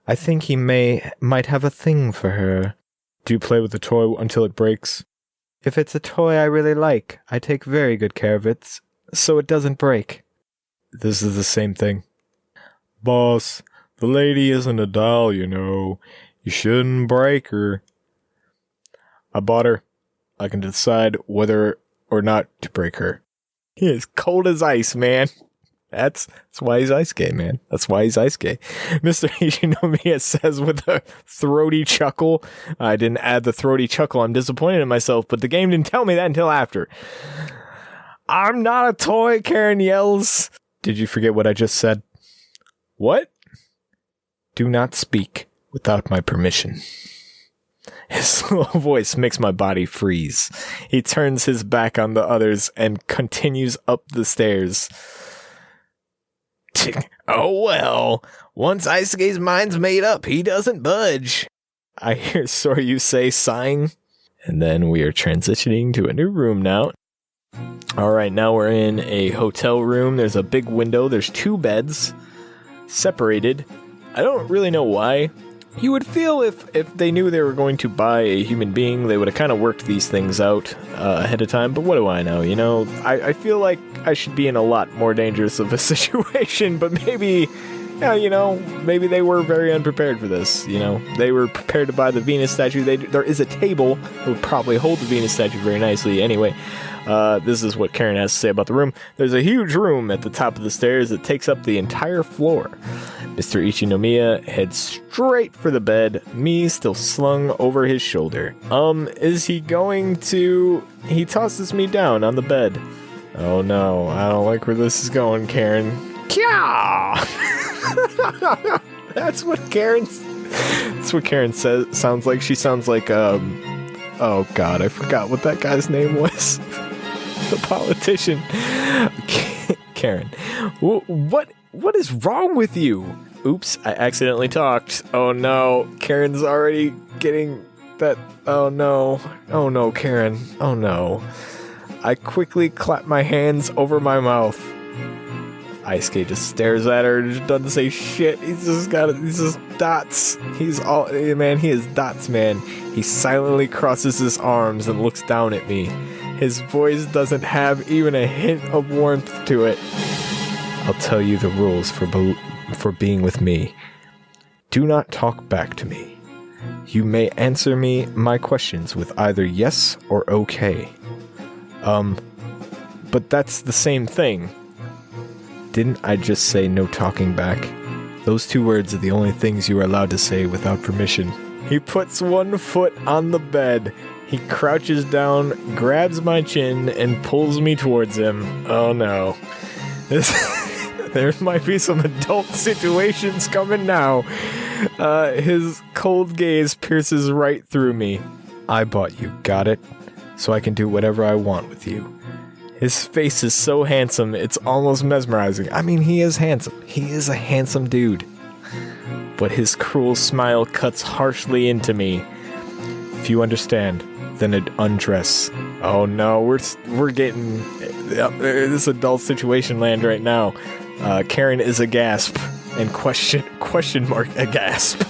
I think he might have a thing for her. Do you play with the toy until it breaks? If it's a toy I really like, I take very good care of it, so it doesn't break. This is the same thing. Boss, the lady isn't a doll, you know. You shouldn't break her. I bought her. I can decide whether or not to break her. He is cold as ice, man. That's why he's Isuke, man. That's why he's Isuke. Mr. Ichinomiya says with a throaty chuckle. I didn't add the throaty chuckle. I'm disappointed in myself, but the game didn't tell me that until after. I'm not a toy, Karen yells. Did you forget what I just said? What? Do not speak without my permission. His low voice makes my body freeze. He turns his back on the others and continues up the stairs. Oh well, once Isuke's mind's made up, he doesn't budge. I hear Soryu say, sighing. And then we are transitioning to a new room now. Alright, now we're in a hotel room. There's a big window. There's 2 beds, separated. I don't really know why. You would feel if they knew they were going to buy a human being, they would have kind of worked these things out ahead of time. But what do I know? You know, I feel like I should be in a lot more dangerous of a situation. But maybe, maybe they were very unprepared for this. You know, they were prepared to buy the Venus statue. There is a table that would probably hold the Venus statue very nicely. Anyway, this is what Karen has to say about the room. There's a huge room at the top of the stairs that takes up the entire floor. Mr. Ichinomiya heads straight for the bed, me still slung over his shoulder. Is he going to... He tosses me down on the bed. Oh no, I don't like where this is going, Karen. Kya! That's what Karen says. Sounds like. She sounds like, oh god, I forgot what that guy's name was. The politician. Karen. What is wrong with you? Oops, I accidentally talked. Oh no, Karen's already getting that. Oh no, Karen. Oh no. I quickly clap my hands over my mouth. Isuke just stares at her and just doesn't say shit. He's just dots. He is dots, man. He silently crosses his arms and looks down at me. His voice doesn't have even a hint of warmth to it. I'll tell you the rules for being with me. Do not talk back to me. You may answer my questions with either yes or okay. But that's the same thing. Didn't I just say no talking back? Those 2 words are the only things you are allowed to say without permission. He puts one foot on the bed. He crouches down, grabs my chin, and pulls me towards him. Oh no. There might be some adult situations coming now. His cold gaze pierces right through me. I bought you, got it? So I can do whatever I want with you. His face is so handsome, it's almost mesmerizing. I mean, he is handsome. He is a handsome dude. But his cruel smile cuts harshly into me. If you understand, then undress. Oh no, we're getting this adult situation land right now. Karen is aghast and question mark aghast.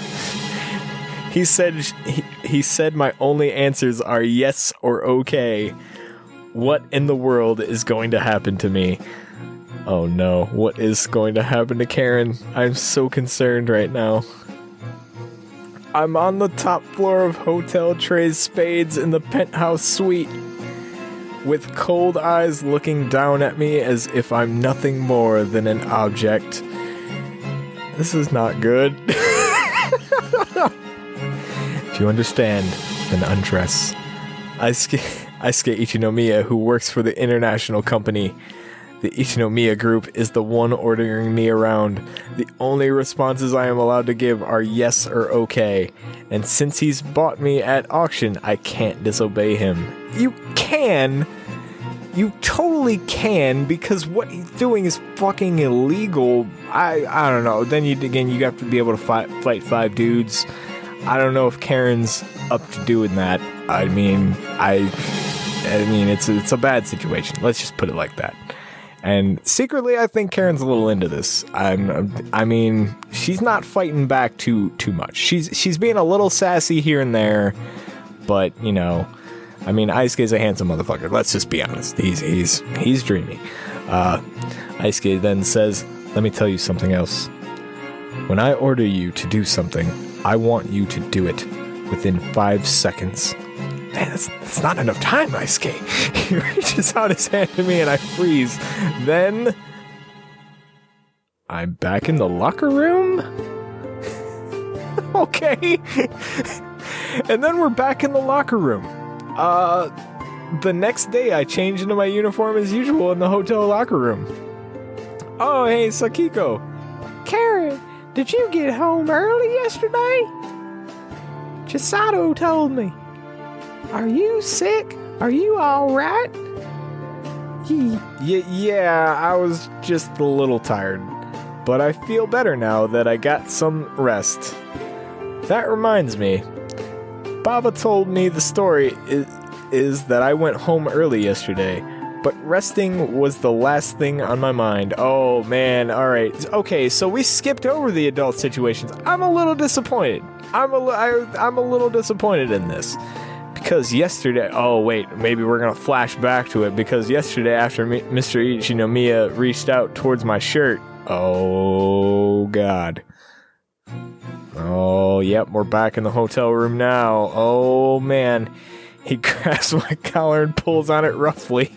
He said my only answers are yes or okay. What in the world is going to happen to me? Oh no, what is going to happen to Karen? I'm so concerned right now. I'm on the top floor of Hotel Tres Spades in the penthouse suite, with cold eyes looking down at me as if I'm nothing more than an object. This is not good. If you understand, then undress. Aisuke Ichinomiya, who works for the international company. The Ichinomiya group is the one ordering me around. The only responses I am allowed to give are yes or okay. And since he's bought me at auction, I can't disobey him. You can! You totally can, because what he's doing is fucking illegal. I don't know. Then you have to be able to fight 5 dudes. I don't know if Karen's up to doing that. I mean, it's a bad situation. Let's just put it like that. And secretly, I think Karen's a little into this. I mean, she's not fighting back too much. She's being a little sassy here and there, but you know, I mean, Aisuke's a handsome motherfucker. Let's just be honest. He's dreamy. Aisuke then says, "Let me tell you something else. When I order you to do something, I want you to do it within 5 seconds." Man, that's not enough time, Aisuke. He reaches out his hand to me and I freeze. Then I'm back in the locker room? Okay. And then we're back in the locker room. The next day I change into my uniform as usual in the hotel locker room. Oh, hey, Sakiko. Karen, did you get home early yesterday? Chisato told me. Are you sick? Are you alright? Yeah, I was just a little tired. But I feel better now that I got some rest. That reminds me. Baba told me the story is that I went home early yesterday, but resting was the last thing on my mind. Oh man, alright. Okay, so we skipped over the adult situations. I'm a little disappointed. I'm a little disappointed in this. Because yesterday, oh wait, maybe we're gonna flash back to it, because yesterday after Mr. Ichinomiya reached out towards my shirt, oh god. Oh, yep, we're back in the hotel room now. Oh man, he grabs my collar and pulls on it roughly.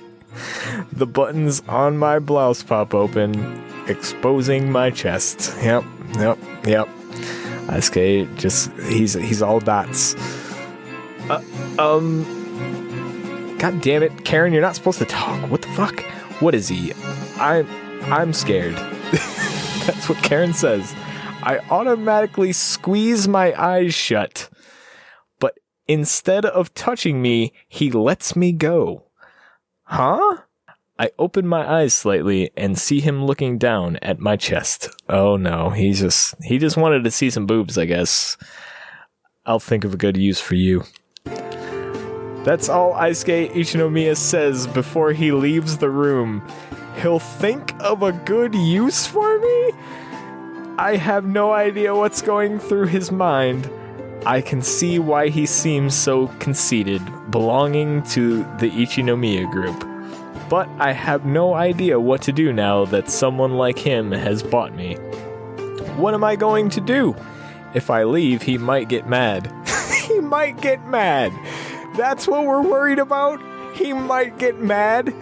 The buttons on my blouse pop open, exposing my chest. Yep. Aisuke he's all dots. God damn it, Karen, you're not supposed to talk. What the fuck? What is he? I'm scared. That's what Karen says. I automatically squeeze my eyes shut. But instead of touching me, he lets me go. Huh? I open my eyes slightly and see him looking down at my chest. Oh no, he just wanted to see some boobs, I guess. I'll think of a good use for you. That's all Aisuke Ichinomiya says before he leaves the room. He'll think of a good use for me? I have no idea what's going through his mind. I can see why he seems so conceited, belonging to the Ichinomiya group. But I have no idea what to do now that someone like him has bought me. What am I going to do? If I leave, he might get mad. He might get mad. That's what we're worried about? He might get mad?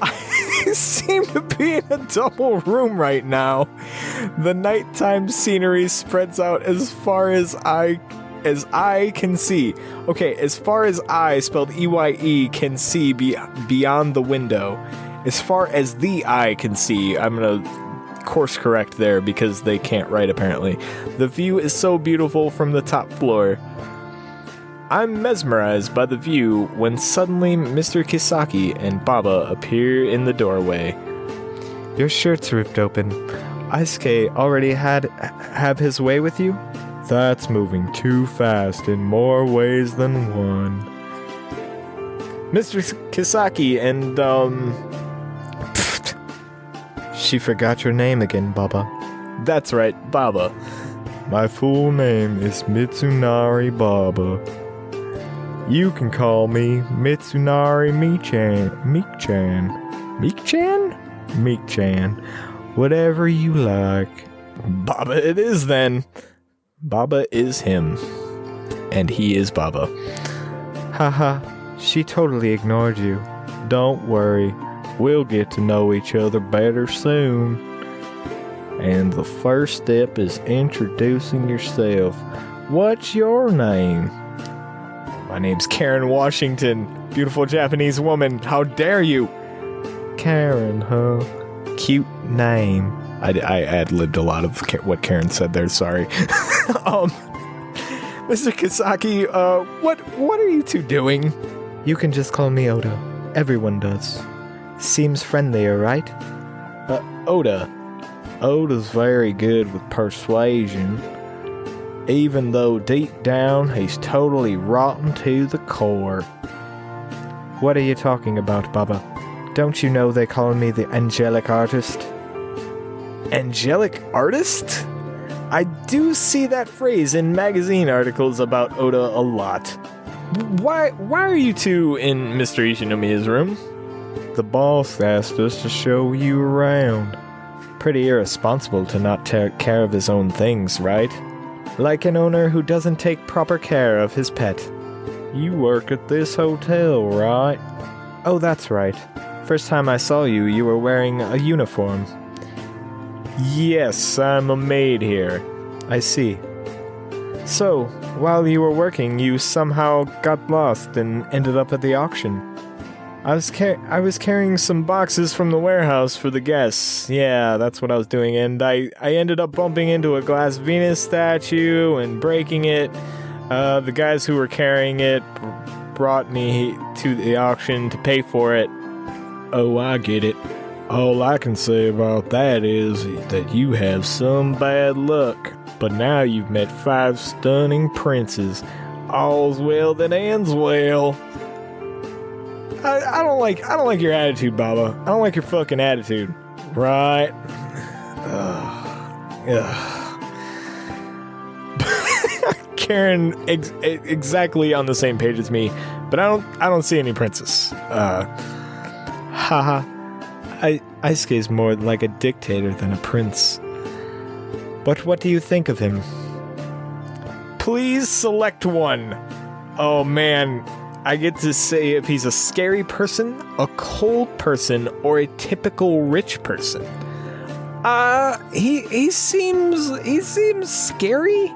I seem to be in a double room right now. The nighttime scenery spreads out as far as I can see. Okay, as far as I, spelled E-Y-E, can see beyond the window. As far as the eye can see, I'm gonna course correct there because they can't write apparently. The view is so beautiful from the top floor. I'm mesmerized by the view when suddenly Mr. Kisaki and Baba appear in the doorway. Your shirt's ripped open. Aisuke already have his way with you? That's moving too fast in more ways than one. Mr. Kisaki and, She forgot your name again, Baba. That's right, Baba. My full name is Mitsunari Baba. You can call me Mitsunari Michan. Michan? Meek-chan. Whatever you like. Baba it is then. Baba is him. And he is Baba. Haha, she totally ignored you. Don't worry, we'll get to know each other better soon. And the first step is introducing yourself. What's your name? My name's Karen Washington. Beautiful Japanese woman. How dare you? Karen, huh? Cute name. I ad-libbed a lot of what Karen said there, sorry. Mr. Kisaki, what are you two doing? You can just call me Oda. Everyone does. Seems friendlier, right? Oda. Oda's very good with persuasion, even though deep down he's totally rotten to the core. What are you talking about, Baba? Don't you know they call me the angelic artist? Angelic artist? I do see that phrase in magazine articles about Oda a lot. Why are you two in Mr. Ishinomiya's room? The boss asked us to show you around. Pretty irresponsible to not take care of his own things, right? Like an owner who doesn't take proper care of his pet. You work at this hotel, right? Oh, that's right. First time I saw you, you were wearing a uniform. Yes, I'm a maid here. I see. So, while you were working, you somehow got lost and ended up at the auction. I was carrying some boxes from the warehouse for the guests. Yeah, that's what I was doing, and I ended up bumping into a glass Venus statue and breaking it. The guys who were carrying it brought me to the auction to pay for it. Oh, I get it. All I can say about that is that you have some bad luck. But now you've met 5 stunning princes. All's well that ends well. I don't like your attitude, Baba. I don't like your fucking attitude. Right? Karen exactly on the same page as me, but I don't see any princess. Haha. Aisuke's more like a dictator than a prince. But what do you think of him? Please select one. Oh man, I get to say if he's a scary person, a cold person, or a typical rich person. He seems scary.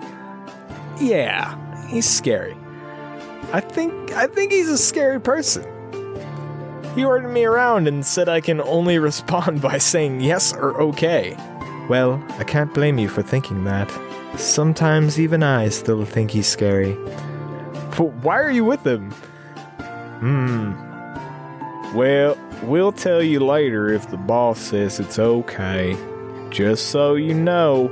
Yeah, he's scary. I think he's a scary person. He ordered me around and said I can only respond by saying yes or okay. Well, I can't blame you for thinking that. Sometimes even I still think he's scary. But why are you with him? Well, we'll tell you later if the boss says it's okay. Just so you know,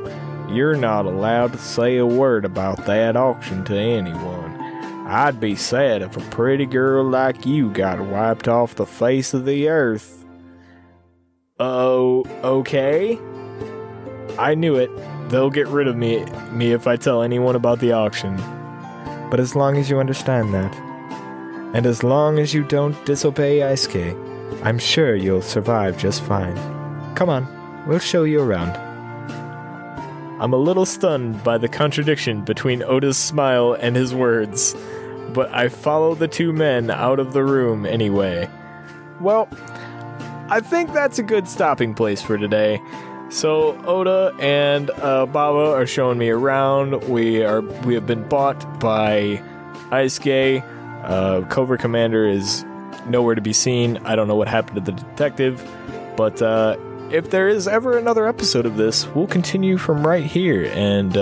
you're not allowed to say a word about that auction to anyone. I'd be sad if a pretty girl like you got wiped off the face of the earth. Oh, okay. I knew it. They'll get rid of me if I tell anyone about the auction. But as long as you understand that, and as long as you don't disobey Aisuke, I'm sure you'll survive just fine. Come on, we'll show you around. I'm a little stunned by the contradiction between Oda's smile and his words, but I follow the two men out of the room anyway. Well, I think that's a good stopping place for today. So Oda and Baba are showing me around. We have been bought by Aisuke. Covert Commander is nowhere to be seen. I don't know what happened to the detective, but if there is ever another episode of this, we'll continue from right here, and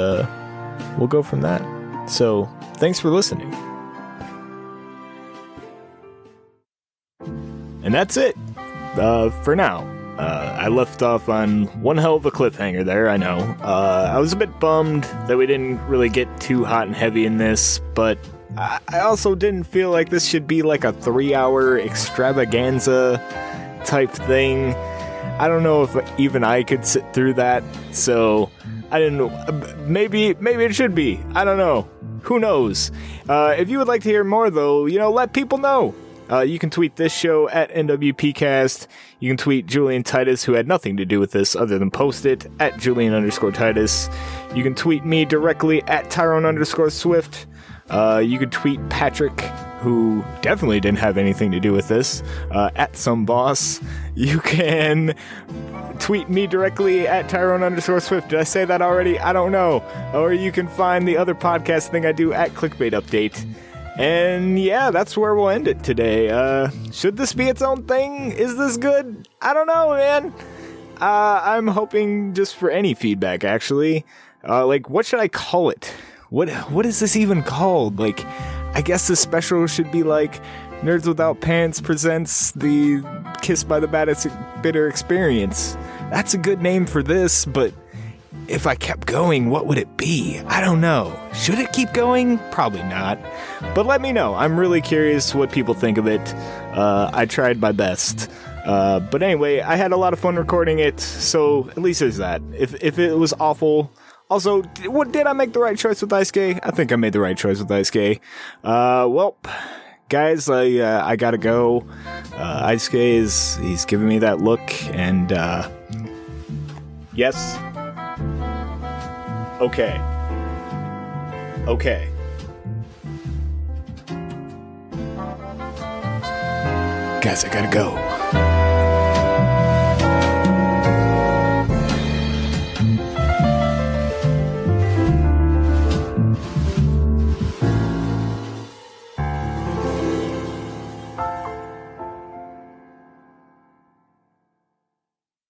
we'll go from that. So, thanks for listening. And that's it, for now. I left off on one hell of a cliffhanger there, I know. I was a bit bummed that we didn't really get too hot and heavy in this, but I also didn't feel like this should be like a 3-hour extravaganza type thing. I don't know if even I could sit through that, so I didn't know. Maybe it should be. I don't know. Who knows? If you would like to hear more, though, let people know. You can tweet this show at NWPcast. You can tweet Julian Titus, who had nothing to do with this other than post it, at Julian_Titus. You can tweet me directly at Tyrone_Swift. You can tweet Patrick, who definitely didn't have anything to do with this, at some boss. You can tweet me directly at Tyrone_Swift. Did I say that already? I don't know. Or you can find the other podcast thing I do at Clickbait Update. And yeah, that's where we'll end it today. Should this be its own thing? Is this good? I don't know, man. I'm hoping just for any feedback, actually. Like, what should I call it? What is this even called? Like, I guess the special should be like Nerds Without Pants presents the Kiss by the Baddest Bitter Experience. That's a good name for this, but if I kept going, what would it be? I don't know. Should it keep going? Probably not. But let me know. I'm really curious what people think of it. I tried my best. But anyway, I had a lot of fun recording it, so at least there's that. If it was awful... Also, did I make the right choice with Daisuke? I think I made the right choice with Daisuke. Well, guys, I gotta go. Daisuke he's giving me that look, and, yes. Okay. Guys, I gotta go.